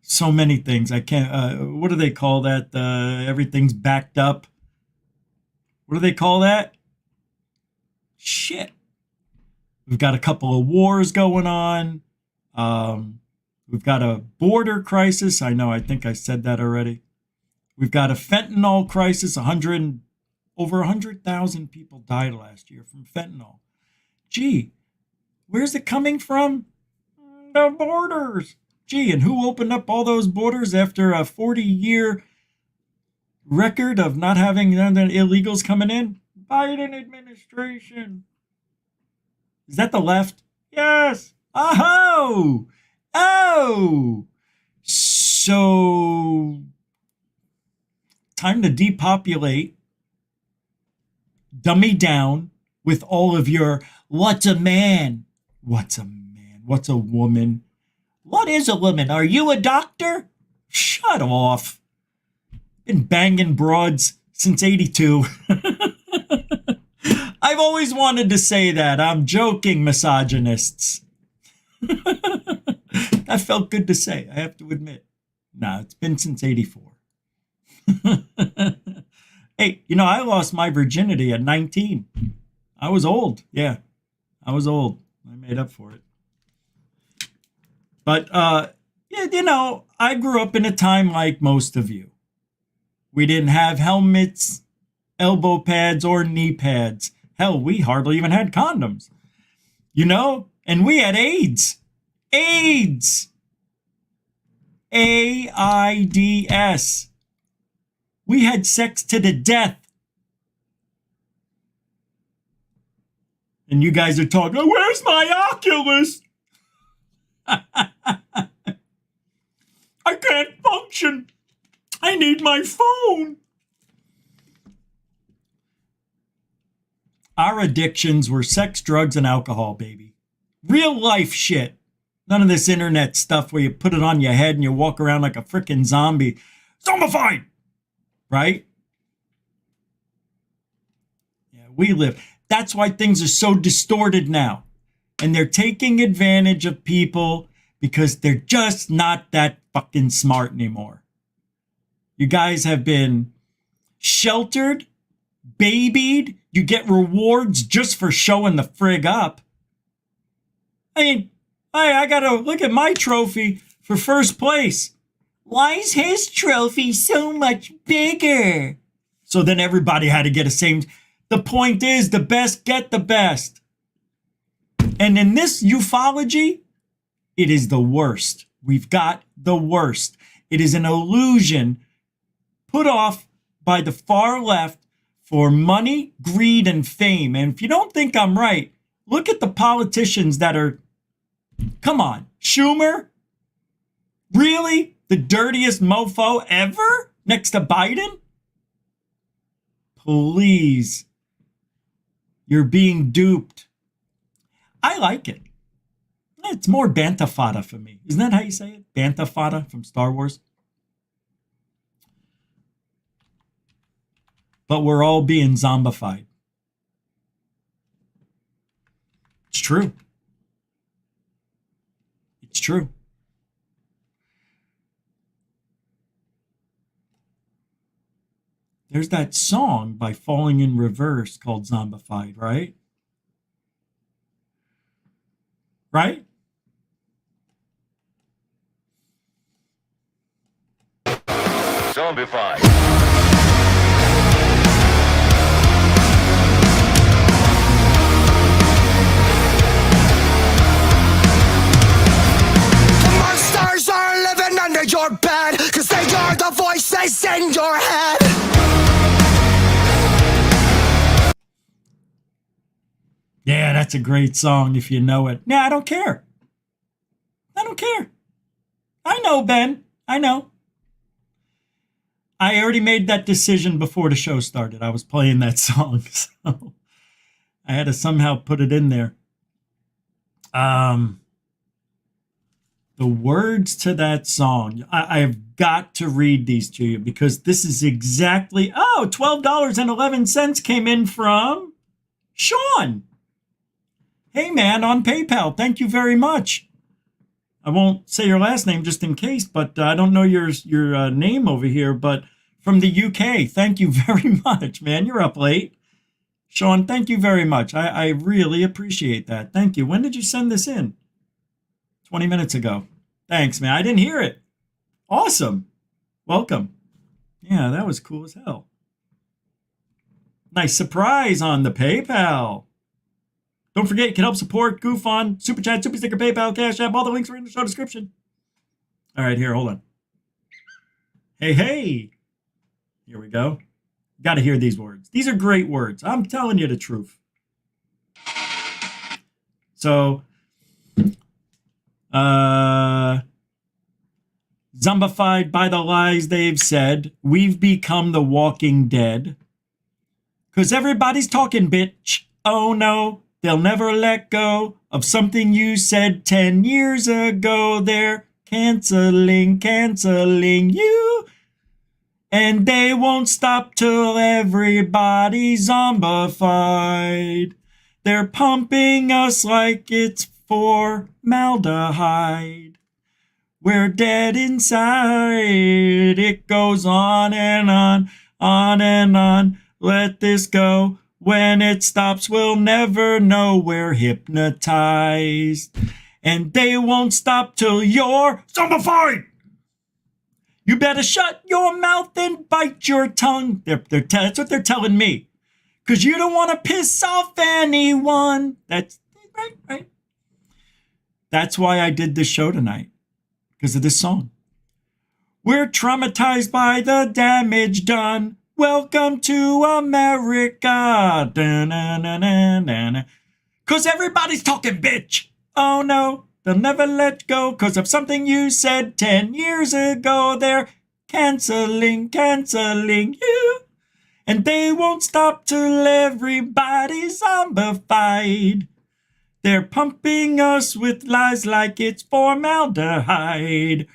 so many things. I can't, what do they call that? Everything's backed up. What do they call that? Shit. We've got a couple of wars going on. We've got a border crisis. I know, I think I said that already. We've got a fentanyl crisis. Over 100,000 people died last year from fentanyl. Gee, where's it coming from? The borders. Gee, and who opened up all those borders after a 40-year record of not having illegals coming in? Biden administration. Is that the left? Yes. Oh. Oh. So time to depopulate, dummy down with all of your, what's a man? What's a man? What's a woman? What is a woman? Are you a doctor? Shut off. Been banging broads since 82. I've always wanted to say that. I'm joking, misogynists. That felt good to say, I have to admit. No, it's been since 84. Hey, you know, I lost my virginity at 19. I was old. Yeah, I was old. I made up for it. But, yeah, you know, I grew up in a time like most of you. We didn't have helmets, elbow pads, or knee pads. Hell, we hardly even had condoms. You know? And we had AIDS. AIDS. AIDS. We had sex to the death. And you guys are talking, oh, where's my Oculus? I can't function. I need my phone. Our addictions were sex, drugs, and alcohol, baby. Real life shit. None of this internet stuff where you put it on your head and you walk around like a freaking zombie. Zombified! Right? Yeah, we live. That's why things are so distorted now. And they're taking advantage of people because they're just not that fucking smart anymore. You guys have been sheltered, babied. You get rewards just for showing the frig up. I mean, I gotta look at my trophy for first place. Why's his trophy so much bigger? So then everybody had to get a same. The point is, the best get the best. And in this ufology, it is the worst. We've got the worst. It is an illusion put off by the far left for money, greed, and fame. And if you don't think I'm right, look at the politicians that are, come on, Schumer? Really? The dirtiest mofo ever? Next to Biden? Please. You're being duped. I like it. It's more banta fodder for me. Isn't that how you say it? Banta fodder from Star Wars? But we're all being zombified. It's true. It's true. there's that song by Falling in Reverse called Zombified, right? Right? Zombified. Monsters are living under your bed, cause they are the voices in your head. Yeah, that's a great song if you know it. Yeah, I don't care. I don't care. I know, Ben. I know. I already made that decision before the show started. I was playing that song, so I had to somehow put it in there. The words to that song, I have got to read these to you because this is exactly, $12.11 came in from Sean. Hey, man, on PayPal. Thank you very much. I won't say your last name just in case, but I don't know your name over here, but from the UK, thank you very much, man. You're up late. Sean, thank you very much. I really appreciate that. Thank you. When did you send this in? 20 minutes ago. Thanks, man. I didn't hear it. Awesome. Welcome. Yeah, that was cool as hell. Nice surprise on the PayPal. Don't forget, you can help support Goof on Super Chat, Super Sticker, PayPal, Cash App. All the links are in the show description. All right, here, hold on. Hey, hey. Here we go. Got to hear these words. These are great words. I'm telling you the truth. So, zombified by the lies they've said, we've become the walking dead. 'Cause everybody's talking, bitch. Oh no, they'll never let go of something you said 10 years ago. They're canceling you. And they won't stop till everybody's zombified. They're pumping us like it's formaldehyde. We're dead inside. It goes on and on, on and on. Let this go. When it stops, we'll never know we're hypnotized. And they won't stop till you're zombified. You better shut your mouth and bite your tongue. That's what they're telling me. Because you don't want to piss off anyone. That's right. That's why I did this show tonight. Because of this song. We're traumatized by the damage done. Welcome to America. Because everybody's talking, bitch. Oh no. They'll never let go because of something you said 10 years ago. They're canceling you. And they won't stop till everybody's zombified. They're pumping us with lies like it's formaldehyde.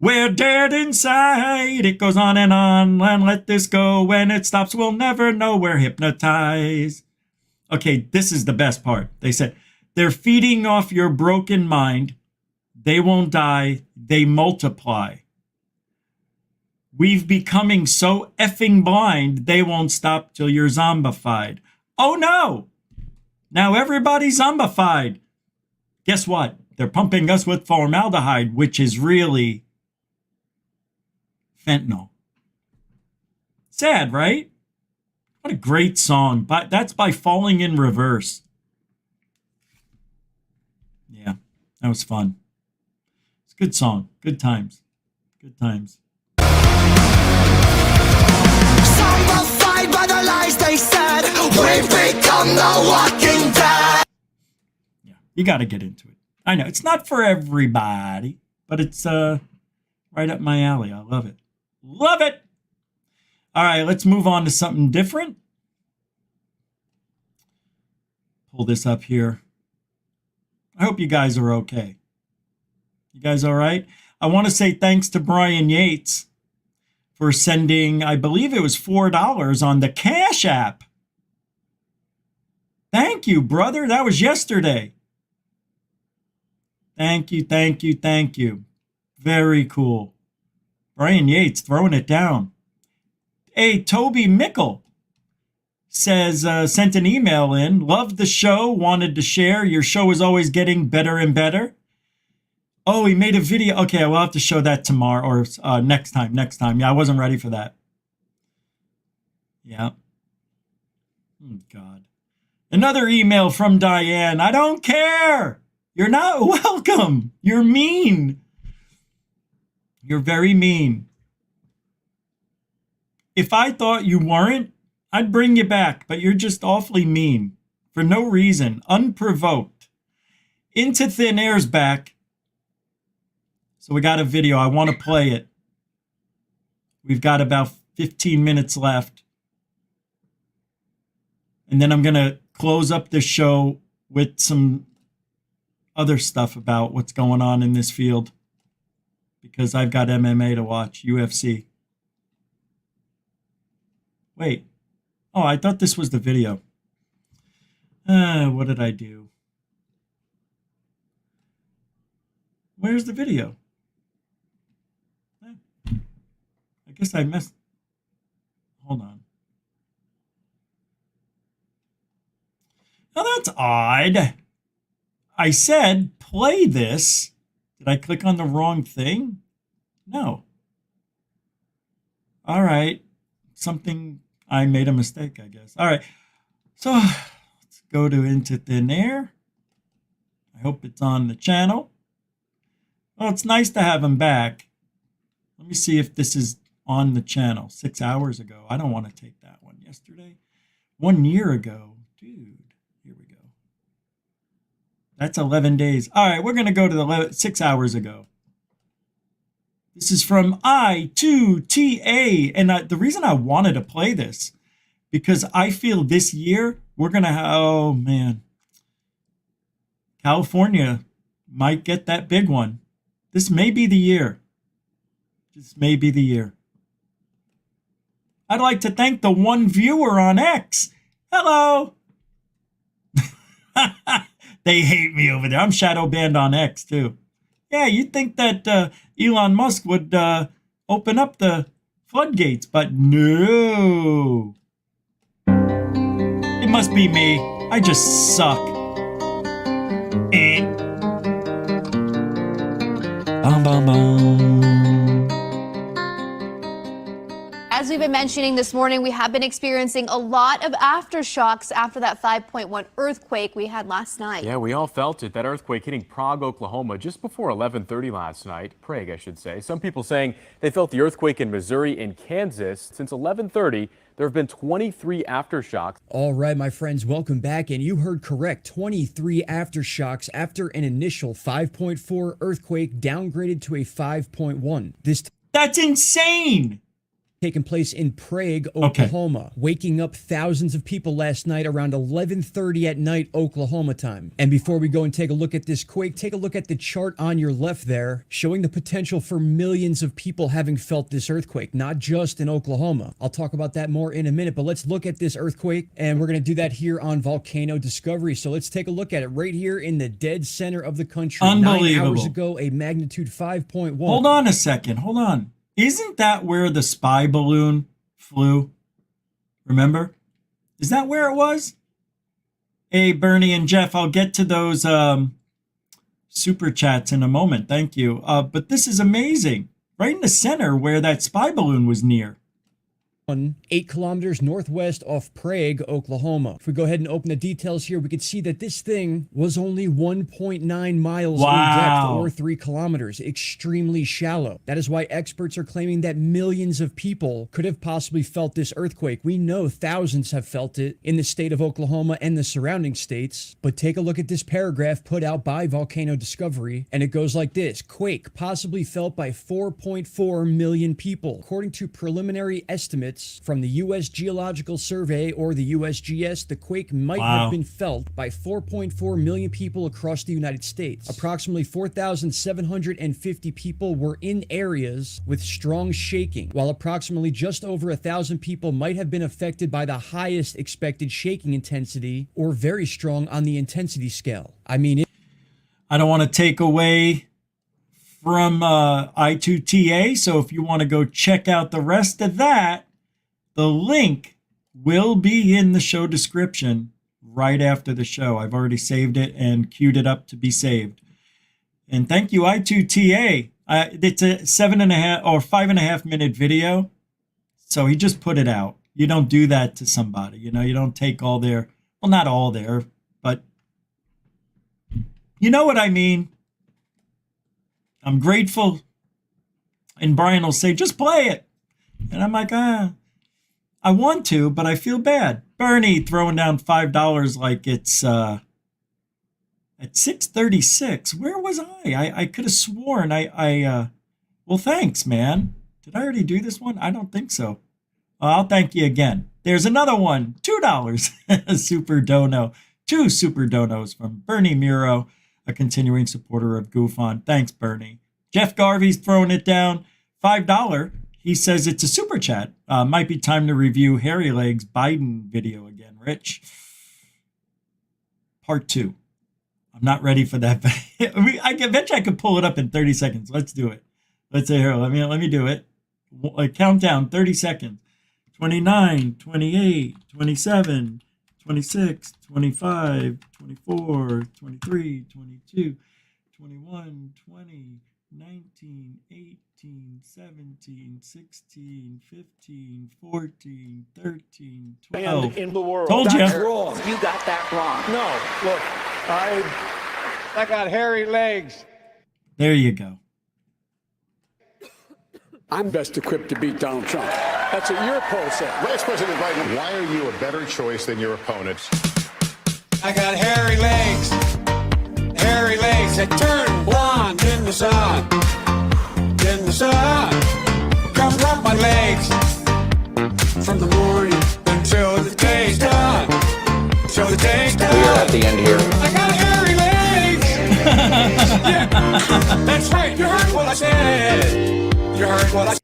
We're dead inside. It goes on and let this go. When it stops, we'll never know we're hypnotized. Okay, this is the best part. They said, they're feeding off your broken mind. They won't die. They multiply. We've becoming so effing blind, they won't stop till you're zombified. Oh no! Now everybody's zombified. Guess what? They're pumping us with formaldehyde, which is really fentanyl. Sad, right? What a great song. But that's by Falling in Reverse. Yeah, that was fun. It's a good song. Good times. Good times. Zombified by the lies they said. We've become the walking dead. Yeah, you got to get into it. I know it's not for everybody, but it's right up my alley. I love it. Love it. All right, let's move on to something different. Pull this up here. I hope you guys are okay. You guys all right? I want to say thanks to Brian Yates for sending, I believe it was $4 on the Cash App. Thank you, brother. That was yesterday. Thank you, thank you, thank you. Very cool. Brian Yates throwing it down. Hey, Toby Mickle says, sent an email in. Loved the show, wanted to share. Your show is always getting better and better. Oh, he made a video. Okay, we'll have to show that tomorrow or next time. Yeah, I wasn't ready for that. Yeah. Oh, God. Another email from Diane. I don't care. You're not welcome. You're mean. You're very mean. If I thought you weren't, I'd bring you back, but you're just awfully mean. For no reason. Unprovoked. Into Thin Air's back. So we got a video. I want to play it. We've got about 15 minutes left. And then I'm going to close up the show with some other stuff about what's going on in this field. Because I've got MMA to watch, UFC. Wait. Oh, I thought this was the video. What did I do? Where's the video? I guess I messed. Hold on. Now that's odd. I said play this. Did I click on the wrong thing? No. All right. I made a mistake, I guess. All right. So let's go to Into Thin Air. I hope it's on the channel. Well, it's nice to have him back. Let me see if this is on the channel 6 hours ago. I don't want to take that one. Yesterday? 1 year ago. Dude, here we go. That's 11 days. All right, we're going to go to 6 hours ago. This is from I2TA. And the reason I wanted to play this, because I feel this year we're going to have, oh man, California might get that big one. This may be the year. This may be the year. I'd like to thank the one viewer on X. Hello. They hate me over there. I'm shadow banned on X too. Yeah, you'd think that Elon Musk would open up the floodgates, but no. It must be me. I just suck. Bum, bum, bum. As we've been mentioning this morning, we have been experiencing a lot of aftershocks after that 5.1 earthquake we had last night. Yeah, we all felt it. That earthquake hitting Prague, Oklahoma just before 11:30 last night. Prague, I should say. Some people saying they felt the earthquake in Missouri and Kansas. Since 11:30, there have been 23 aftershocks. All right, my friends, welcome back. And you heard correct. 23 aftershocks after an initial 5.4 earthquake downgraded to a 5.1. That's insane. Taking place in Prague, Oklahoma, waking up thousands of people last night around 11:30 at night, Oklahoma time. And before we go and take a look at this quake, take a look at the chart on your left there, showing the potential for millions of people having felt this earthquake, not just in Oklahoma. I'll talk about that more in a minute, but let's look at this earthquake, and we're going to do that here on Volcano Discovery. So let's take a look at it right here in the dead center of the country. Unbelievable. 9 hours ago, a magnitude 5.1. Hold on a second. Hold on. Isn't that where the spy balloon flew? Remember? Is that where it was? Hey, Bernie and Jeff, I'll get to those super chats in a moment. Thank you. But this is amazing. Right in the center where that spy balloon was near. 8 kilometers northwest of Prague, Oklahoma. If we go ahead and open the details here, we can see that this thing was only 1.9 miles in depth, or 3 kilometers. Extremely shallow. That is why experts are claiming that millions of people could have possibly felt this earthquake. We know thousands have felt it in the state of Oklahoma and the surrounding states. But take a look at this paragraph put out by Volcano Discovery, and it goes like this. Quake possibly felt by 4.4 million people. According to preliminary estimates from the U.S. Geological Survey, or the USGS, the quake might have been felt by 4.4 million people across the United States. Approximately 4,750 people were in areas with strong shaking, while approximately just over 1,000 people might have been affected by the highest expected shaking intensity, or very strong on the intensity scale. I mean, I don't want to take away from I2TA, so if you want to go check out the rest of that, The link will be in the show description right after the show. I've already saved it and queued it up to be saved. And thank you, I2TA. It's a 7.5 or 5.5 minute video. So he just put it out. You don't do that to somebody. You know, you don't take all their, well, not all their, but you know what I mean. I'm grateful. And Brian will say, just play it. And I'm like, I want to, but I feel bad. Bernie throwing down $5 like it's at 6:36. Where was I? I could have sworn well, thanks, man. Did I already do this one? I don't think so. I'll thank you again. There's another one, $2. Super dono. 2 super donos from Bernie Muro, a continuing supporter of Goof On. Thanks, Bernie. Jeff Garvey's throwing it down. $5. He says it's a super chat. Might be time to review Hairy Legs Biden video again, Rich. Part 2. I'm not ready for that. I bet you I could pull it up in 30 seconds. Let's do it. Let's say here. Let me do it. Countdown, 30 seconds. 29, 28, 27, 26, 25, 24, 23, 22, 21, 20, 19, 18, 17, 16, 15, 14, 13, 12. And in the world. Told you. That's wrong. You got that wrong. No, look, I got hairy legs. There you go. I'm best equipped to beat Donald Trump. That's what your poll said. Vice President Biden, why are you a better choice than your opponents? I got hairy legs. Hairy legs that turn blonde in the sun. In the sun. Come rub my legs. From the morning until the day's done. Till the day's done. We are at the end here. I got hairy legs. Yeah, that's right. You heard what I said. You heard what I said.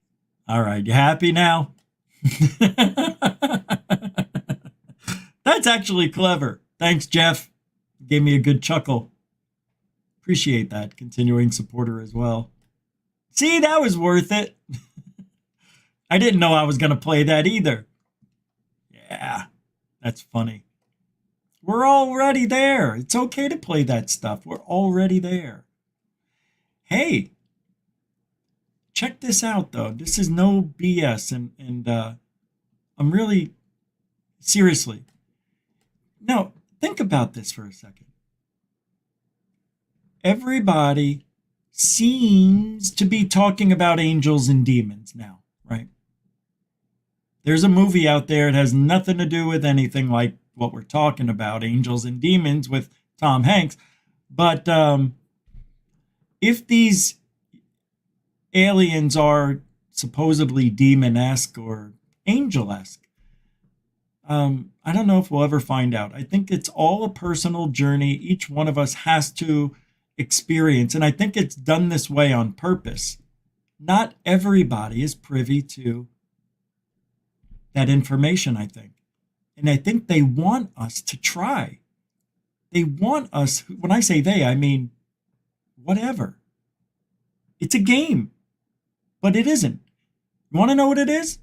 All right, you happy now? That's actually clever. Thanks, Jeff. Gave me a good chuckle. Appreciate that. Continuing supporter as well. See, that was worth it. I didn't know I was going to play that either. Yeah, that's funny. We're already there. It's okay to play that stuff. We're already there. Hey, check this out, though. This is no BS, and I'm really, seriously. Now, think about this for a second. Everybody seems to be talking about angels and demons now, right? There's a movie out there. It has nothing to do with anything like what we're talking about, angels and demons with Tom Hanks. But if these aliens are supposedly demon-esque or angel-esque, I don't know if we'll ever find out. I think it's all a personal journey each one of us has to experience. And I think it's done this way on purpose. Not everybody is privy to that information, I think. And I think they want us to try. They want us, when I say they, I mean whatever. It's a game, but it isn't. You want to know what it is?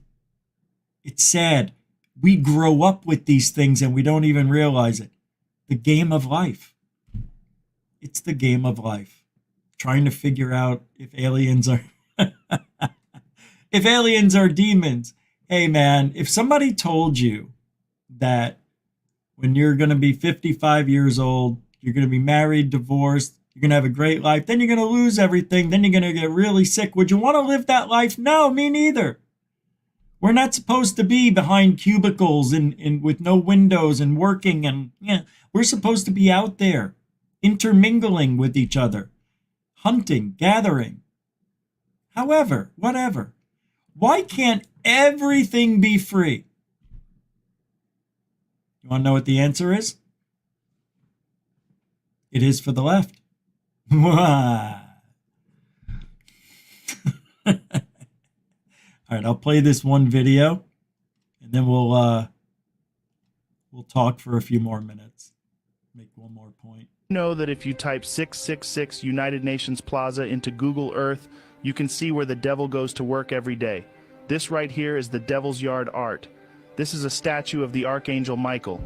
It's sad. We grow up with these things and we don't even realize it. The game of life. It's the game of life. Trying to figure out if aliens are if aliens are demons. Hey man, if somebody told you that when you're going to be 55 years old, you're going to be married, divorced, you're going to have a great life, then you're going to lose everything, then you're going to get really sick, would you want to live that life? No, me neither. We're not supposed to be behind cubicles and with no windows and working, and we're supposed to be out there intermingling with each other, hunting, gathering. However, whatever. Why can't everything be free? You want to know what the answer is? It is for the left. All right, I'll play this one video, and then we'll talk for a few more minutes. Make one more point. Know that if you type 666 United Nations Plaza into Google Earth, you can see where the devil goes to work every day. This right here is the Devil's Yard art. This is a statue of the Archangel Michael.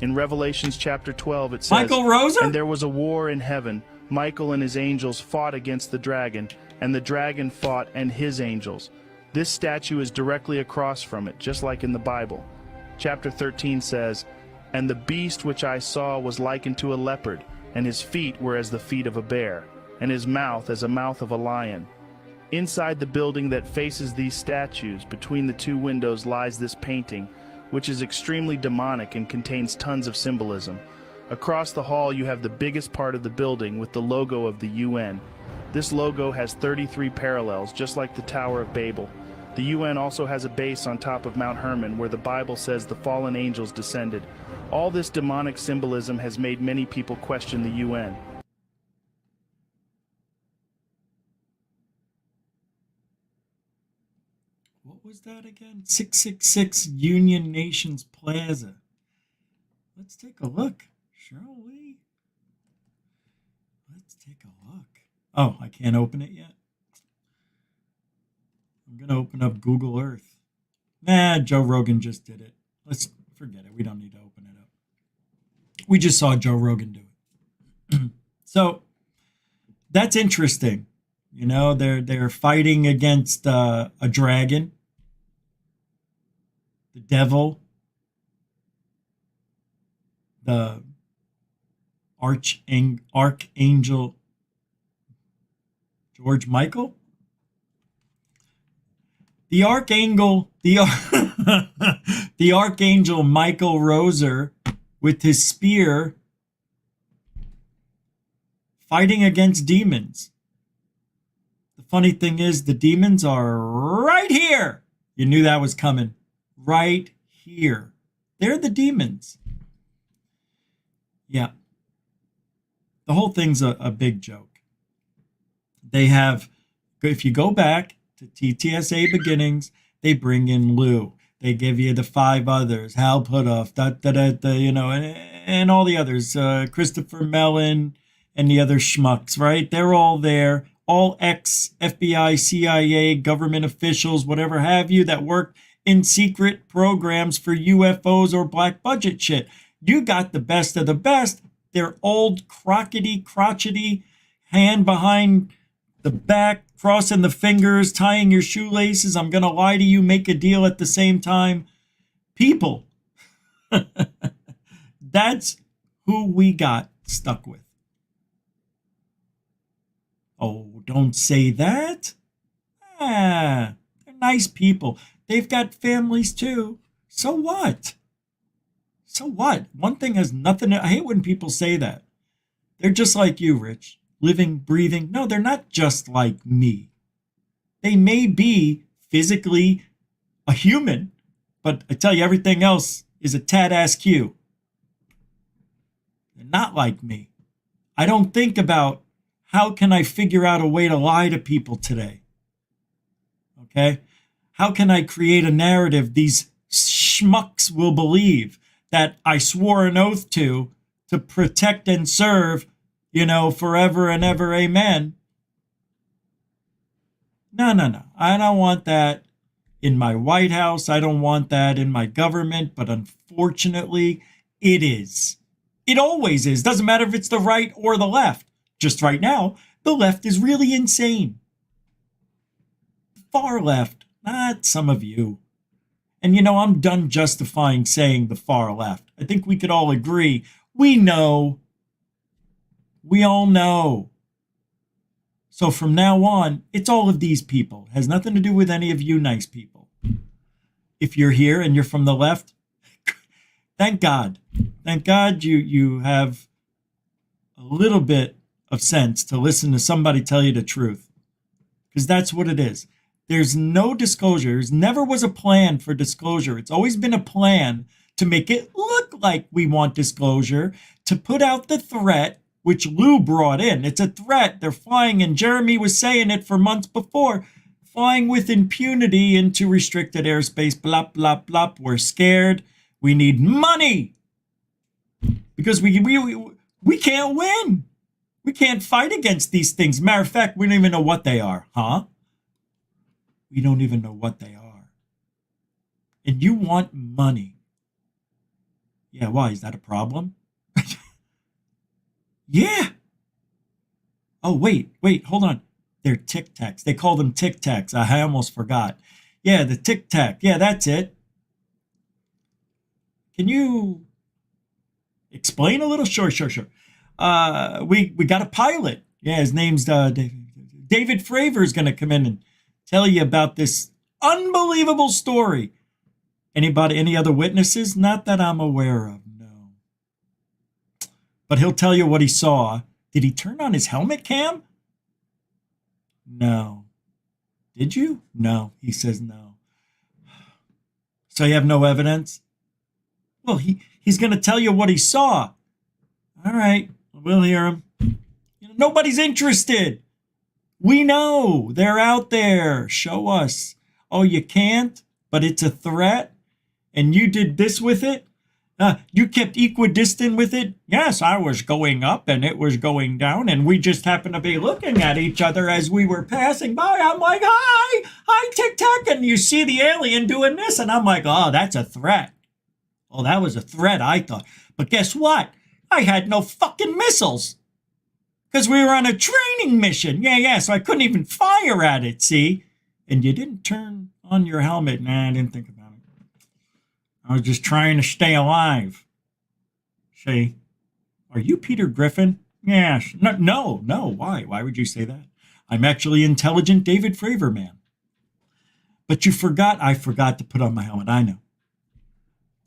In Revelations chapter 12, it says, Michael Roser? "And there was a war in heaven. Michael and his angels fought against the dragon, and the dragon fought and his angels." This statue is directly across from it, just like in the Bible. Chapter 13 says, "And the beast which I saw was likened to a leopard, and his feet were as the feet of a bear, and his mouth as a mouth of a lion." Inside the building that faces these statues, between the two windows, lies this painting, which is extremely demonic and contains tons of symbolism. Across the hall, you have the biggest part of the building with the logo of the UN. This logo has 33 parallels, just like the Tower of Babel. The UN also has a base on top of Mount Hermon, where the Bible says the fallen angels descended. All this demonic symbolism has made many people question the UN. What was that again? 666 Union Nations Plaza. Let's take a look, shall we? Let's take a look. Oh, I can't open it yet. I'm going to open up Google Earth. Nah, Joe Rogan just did it. Let's forget it. We don't need to open it up. We just saw Joe Rogan do it. So that's interesting. You know, they're fighting against a dragon, the devil, the archangel George Michael, the archangel, the archangel Michael Roser with his spear fighting against demons. Funny thing is, the demons are right here. You knew that was coming. Right here. They're the demons. Yeah. The whole thing's a big joke. They have, if you go back to TTSA beginnings, they bring in Lou. They give you the 5 others, Hal Puthoff, you know, and all the others, Christopher Mellon and the other schmucks, right? They're all there. All ex-FBI, CIA, government officials, whatever have you, that work in secret programs for UFOs or black budget shit. You got the best of the best. They're old, crotchety, hand behind the back, crossing the fingers, tying your shoelaces. I'm going to lie to you, make a deal at the same time. People. That's who we got stuck with. Oh, don't say that. They're nice people. They've got families too. So what? So what? One thing has nothing I hate when people say that. They're just like you, Rich. Living, breathing. No, they're not just like me. They may be physically a human, but I tell you, everything else is a tad askew. They're not like me. I don't think about how can I figure out a way to lie to people today? Okay? How can I create a narrative these schmucks will believe that I swore an oath to protect and serve, you know, forever and ever, amen? No. I don't want that in my White House. I don't want that in my government, but unfortunately, it is. It always is. Doesn't matter if it's the right or the left. Just right now, the left is really insane. Far left, not some of you. And you know, I'm done justifying saying the far left. I think we could all agree. We know. We all know. So from now on, it's all of these people. It has nothing to do with any of you nice people. If you're here and you're from the left, thank God. Thank God you have a little bit of sense to listen to somebody tell you the truth, because that's what it is. There's no disclosure. There never was a plan for disclosure. It's always been a plan to make it look like we want disclosure, to put out the threat, which Lou brought in. It's a threat. They're flying, and Jeremy was saying it for months before, flying with impunity into restricted airspace, blah, blah, blah. We're scared. We need money because we can't win. We can't fight against these things. Matter of fact, we don't even know what they are, huh? We don't even know what they are. And you want money. Yeah, why? Is that a problem? Yeah. Oh, wait, hold on. They're Tic Tacs. They call them Tic Tacs. I almost forgot. Yeah, the Tic Tac. Yeah, that's it. Can you explain a little? Sure. We got a pilot. Yeah, his name's David Fravor is going to come in and tell you about this unbelievable story. Any other witnesses? Not that I'm aware of, no. But he'll tell you what he saw. Did he turn on his helmet cam? No. Did you? No. He says no. So you have no evidence? Well, he's going to tell you what he saw. All right. We'll hear him. Nobody's interested. We know. They're out there. Show us. Oh, you can't? But it's a threat? And you did this with it? You kept equidistant with it? Yes, I was going up and it was going down, and we just happened to be looking at each other as we were passing by. I'm like, hi, Tic Tac, and you see the alien doing this, and I'm like, oh, that's a threat. Oh, that was a threat, I thought. But guess what? I had no fucking missiles. Because we were on a training mission. Yeah, so I couldn't even fire at it, see? And you didn't turn on your helmet. Nah, I didn't think about it. I was just trying to stay alive. See? Are you Peter Griffin? Yes. No. Why? Why would you say that? I'm actually intelligent David Fravor man. But I forgot to put on my helmet. I know.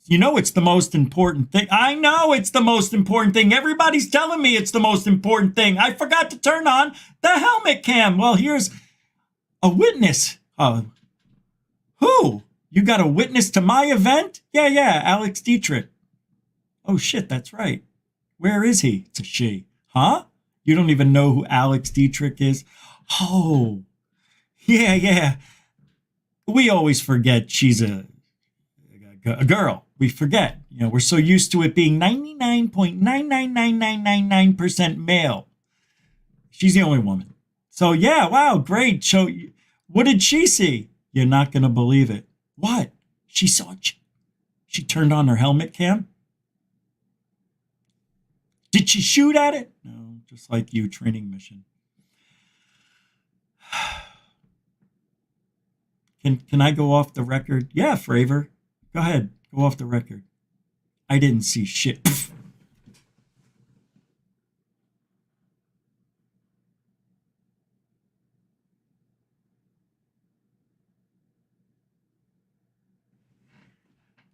You know it's the most important thing. I know it's the most important thing. Everybody's telling me it's the most important thing. I forgot to turn on the helmet cam. Well, here's a witness. Who? You got a witness to my event? Yeah, Alex Dietrich. Oh, shit, that's right. Where is he? It's a she. Huh? You don't even know who Alex Dietrich is? Oh, yeah. We always forget she's a girl. We forget. We're so used to it being 99.999999% male. She's the only woman. So, yeah, wow, great. So, what did she see? You're not going to believe it. What? She saw she turned on her helmet cam? Did she shoot at it? No, just like you, training mission. Can I go off the record? Yeah, Fravor. Go ahead. Go off the record. I didn't see shit.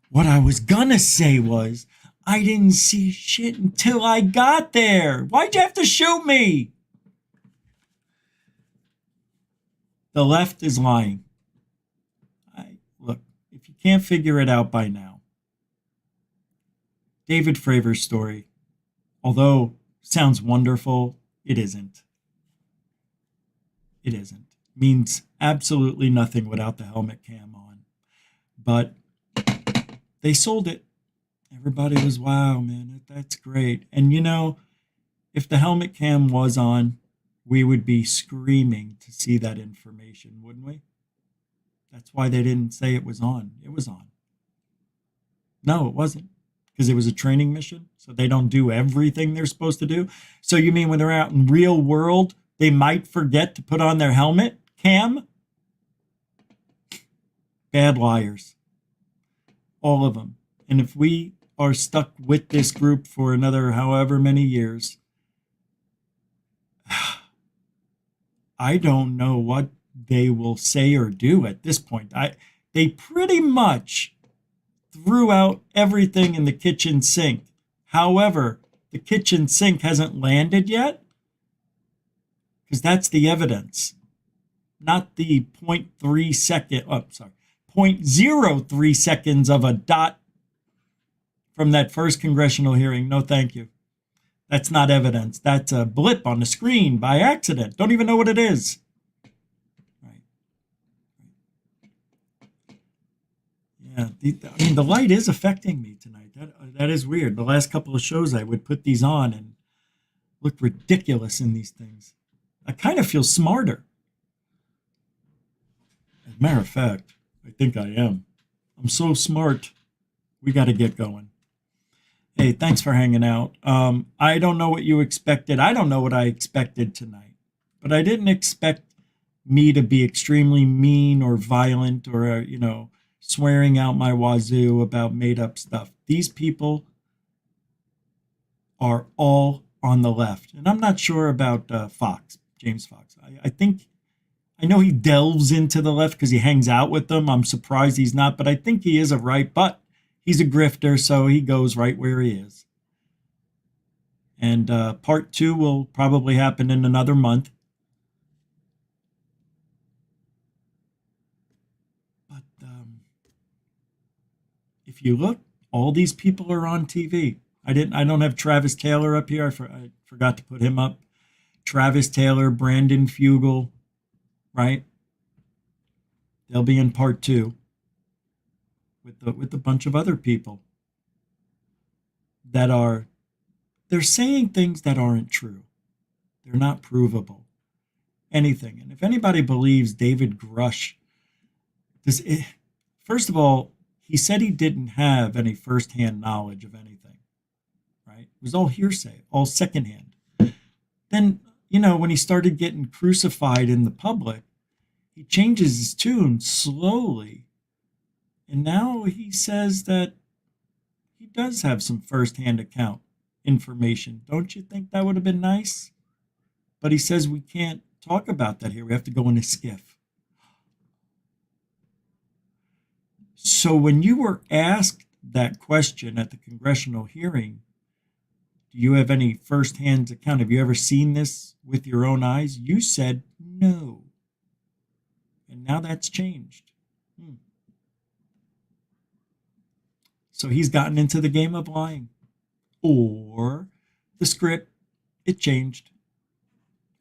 What I was gonna say was, I didn't see shit until I got there. Why'd you have to shoot me? The left is lying. Look, if you can't figure it out by now, David Fravor's story, although sounds wonderful, it isn't. It isn't. Means absolutely nothing without the helmet cam on. But they sold it. Everybody was, wow, man, that's great. And if the helmet cam was on, we would be screaming to see that information, wouldn't we? That's why they didn't say it was on. It was on. No, it wasn't. Because it was a training mission. So they don't do everything they're supposed to do. So you mean when they're out in real world, they might forget to put on their helmet cam? Bad liars. All of them. And if we are stuck with this group for another however many years, I don't know what they will say or do at this point. They pretty much threw out everything in the kitchen sink. However, the kitchen sink hasn't landed yet, because that's the evidence, not the 0.03 seconds of a dot from that first congressional hearing. No, thank you. That's not evidence. That's a blip on the screen by accident. Don't even know what it is. Right. Yeah, the light is affecting me tonight. That is weird. The last couple of shows I would put these on and look ridiculous in these things. I kind of feel smarter. As a matter of fact, I think I am. I'm so smart. We got to get going. Hey, thanks for hanging out. I don't know what you expected. I don't know what I expected tonight, but I didn't expect me to be extremely mean or violent or, swearing out my wazoo about made up stuff. These people are all on the left. And I'm not sure about Fox, James Fox. I know he delves into the left because he hangs out with them. I'm surprised he's not, but I think he is a right, but he's a grifter, so he goes right where he is. And part 2 will probably happen in another month. But if you look, all these people are on TV. I don't have Travis Taylor up here. I forgot to put him up. Travis Taylor, Brandon Fugel, right? They'll be in part 2 with a bunch of other people they're saying things that aren't true. They're not provable. Anything. And if anybody believes David Grush, first of all, he said he didn't have any firsthand knowledge of anything, right? It was all hearsay, all secondhand. Then, when he started getting crucified in the public, he changes his tune slowly. And now he says that he does have some firsthand account information. Don't you think that would have been nice? But he says we can't talk about that here. We have to go in a skiff. So when you were asked that question at the congressional hearing, do you have any firsthand account? Have you ever seen this with your own eyes? You said no. And now that's changed. So he's gotten into the game of lying. Or the script, it changed.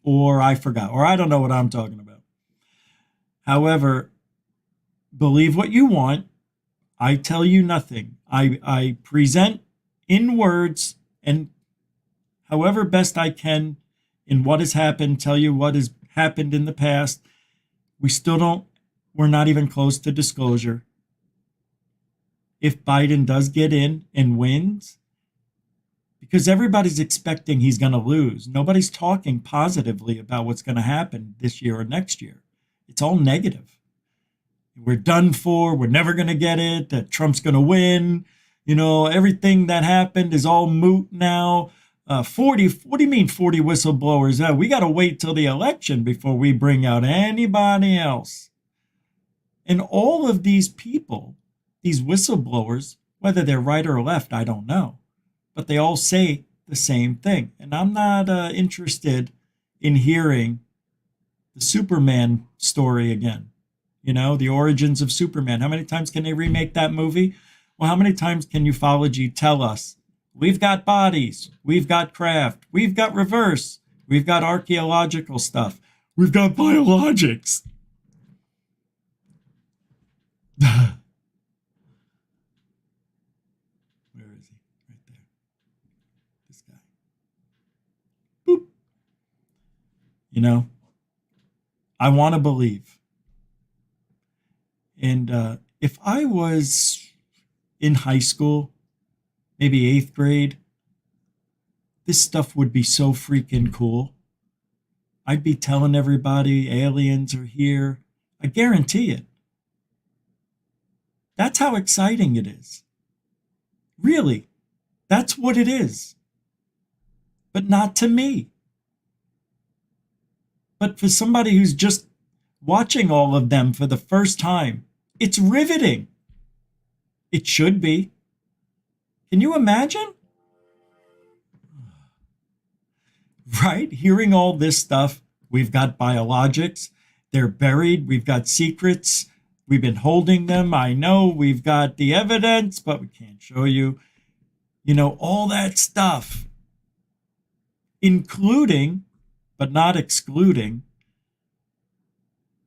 Or I forgot. Or I don't know what I'm talking about. However, believe what you want. I tell you nothing. I present in words and however best I can in what has happened, tell you what has happened in the past. We're not even close to disclosure. If Biden does get in and wins, because everybody's expecting he's going to lose. Nobody's talking positively about what's going to happen this year or next year. It's all negative. We're done for. We're never going to get it. That Trump's going to win. Everything that happened is all moot now. 40, what do you mean 40 whistleblowers? We got to wait till the election before we bring out anybody else. And all of these people, these whistleblowers, whether they're right or left, I don't know. But they all say the same thing. And I'm not interested in hearing the Superman story again. The origins of Superman. How many times can they remake that movie? Well, how many times can ufology tell us we've got bodies, we've got craft, we've got reverse, we've got archaeological stuff, we've got biologics. Where is he? Right there. This guy. Boop. I want to believe. And if I was in high school, maybe 8th grade, this stuff would be so freaking cool. I'd be telling everybody aliens are here. I guarantee it. That's how exciting it is. Really, that's what it is. But not to me. But for somebody who's just watching all of them for the first time, it's riveting. It should be. Can you imagine? Right? Hearing all this stuff. We've got biologics. They're buried. We've got secrets. We've been holding them. I know we've got the evidence, but we can't show you. All that stuff. Including, but not excluding,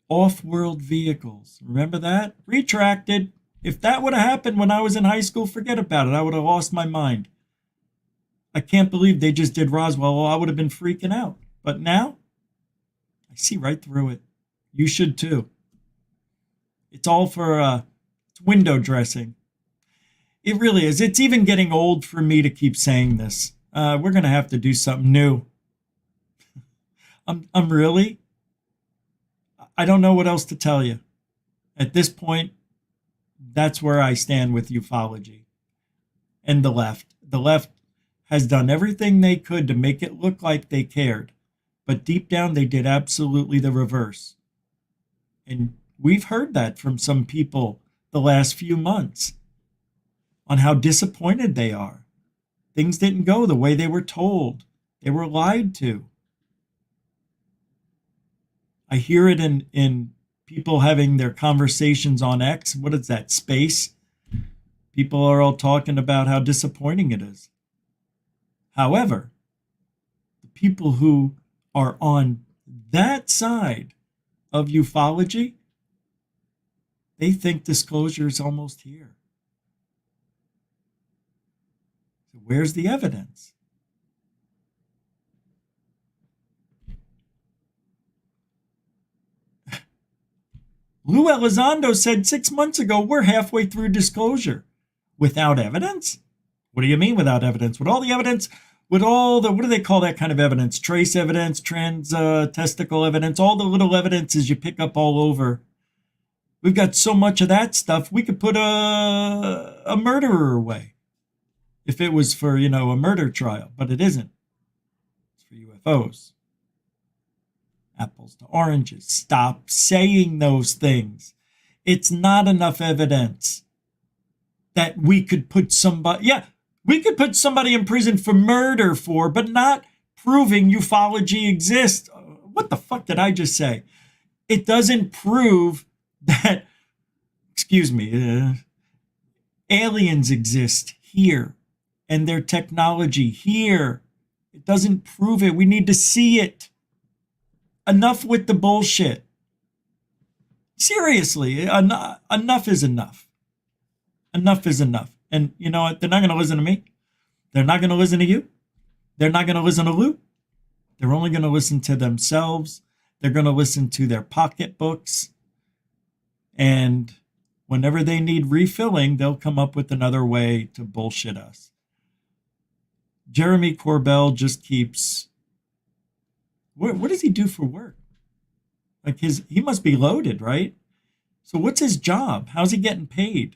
off-world vehicles. Remember that? Retracted. If that would have happened when I was in high school, forget about it. I would have lost my mind. I can't believe they just did Roswell. Well, I would have been freaking out. But now, I see right through it. You should too. It's all for, it's window dressing. It really is. It's even getting old for me to keep saying this. We're going to have to do something new. I'm really, I don't know what else to tell you. At this point, that's where I stand with ufology and the left. The left has done everything they could to make it look like they cared, but deep down they did absolutely the reverse. And we've heard that from some people the last few months on how disappointed they are. Things didn't go the way they were told. They were lied to. I hear it in people having their conversations on X. What is that, Space? People are all talking about how disappointing it is. However, the people who are on that side of ufology, they think disclosure is almost here. So where's the evidence? Lou Elizondo said 6 months ago, we're halfway through disclosure. Without evidence? What do you mean without evidence? With all the evidence, with all the, what do they call that kind of evidence? Trace evidence, testicle evidence, all the little evidences you pick up all over. We've got so much of that stuff, we could put a murderer away. If it was for, a murder trial, but it isn't. It's for UFOs. Apples to oranges. Stop saying those things. It's not enough evidence that we could put somebody, we could put somebody in prison for murder but not proving ufology exists. What the fuck did I just say? It doesn't prove that, aliens exist here and their technology here. It doesn't prove it. We need to see it. Enough with the bullshit. Seriously, enough is enough. Enough is enough. And you know what? They're not going to listen to me. They're not going to listen to you. They're not going to listen to Lou. They're only going to listen to themselves. They're going to listen to their pocketbooks. And whenever they need refilling, they'll come up with another way to bullshit us. Jeremy Corbell just keeps... What does he do for work? Like he must be loaded, right? So what's his job? How's he getting paid?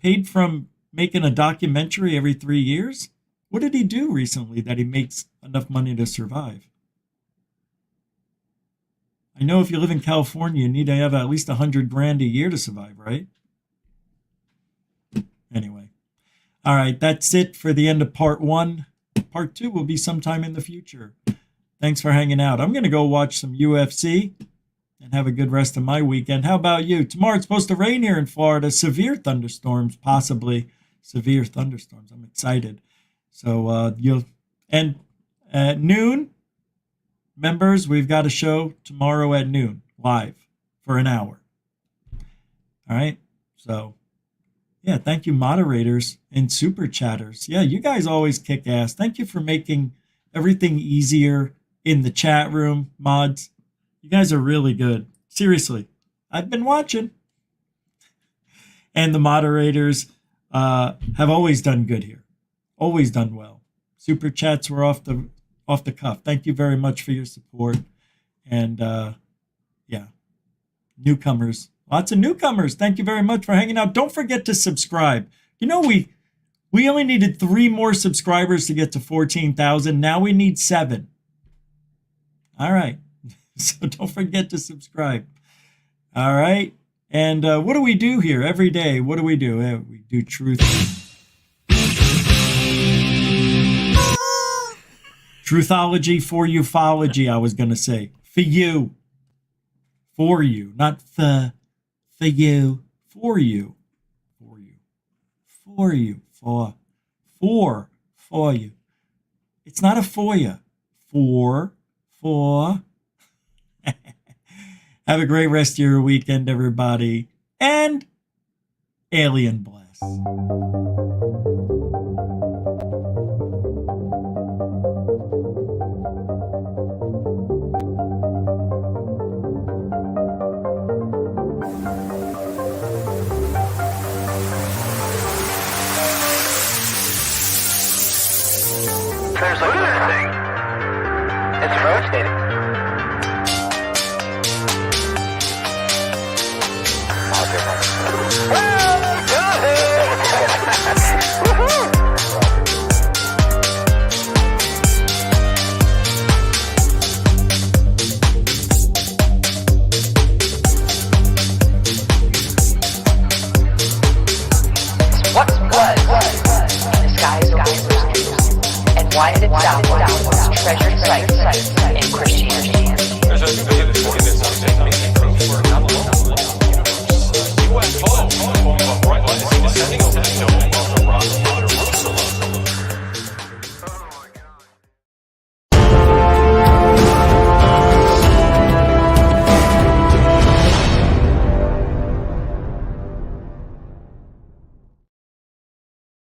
Paid from making a documentary every 3 years? What did he do recently that he makes enough money to survive? I know if you live in California, you need to have at least $100,000 a year to survive, right? Anyway. All right, that's it for the end of part 1. Part 2 will be sometime in the future. Thanks for hanging out. I'm going to go watch some UFC and have a good rest of my weekend. How about you? Tomorrow it's supposed to rain here in Florida. Severe thunderstorms, possibly severe thunderstorms. I'm excited. So and at noon, members, we've got a show tomorrow at noon, live for an hour. All right. So, yeah, thank you, moderators and super chatters. Yeah, you guys always kick ass. Thank you for making everything easier in the chat room, mods. You guys are really good. Seriously, I've been watching. And the moderators have always done good here. Always done well. Super chats were off the cuff. Thank you very much for your support. And newcomers. Lots of newcomers. Thank you very much for hanging out. Don't forget to subscribe. You know, we only needed 3 more subscribers to get to 14,000. Now we need 7. All right. So don't forget to subscribe. All right. And what do we do here every day? What do? We do truth. Truthology for ufology, I was going to say. For you. For you. Not for you. For you. For you. For you. For you. It's not a for you. For. Have a great rest of your weekend, everybody. And alien bless. why is it downward was treasured site in Christianity. There's a book in this making proof we're not alone. UFO, descending over the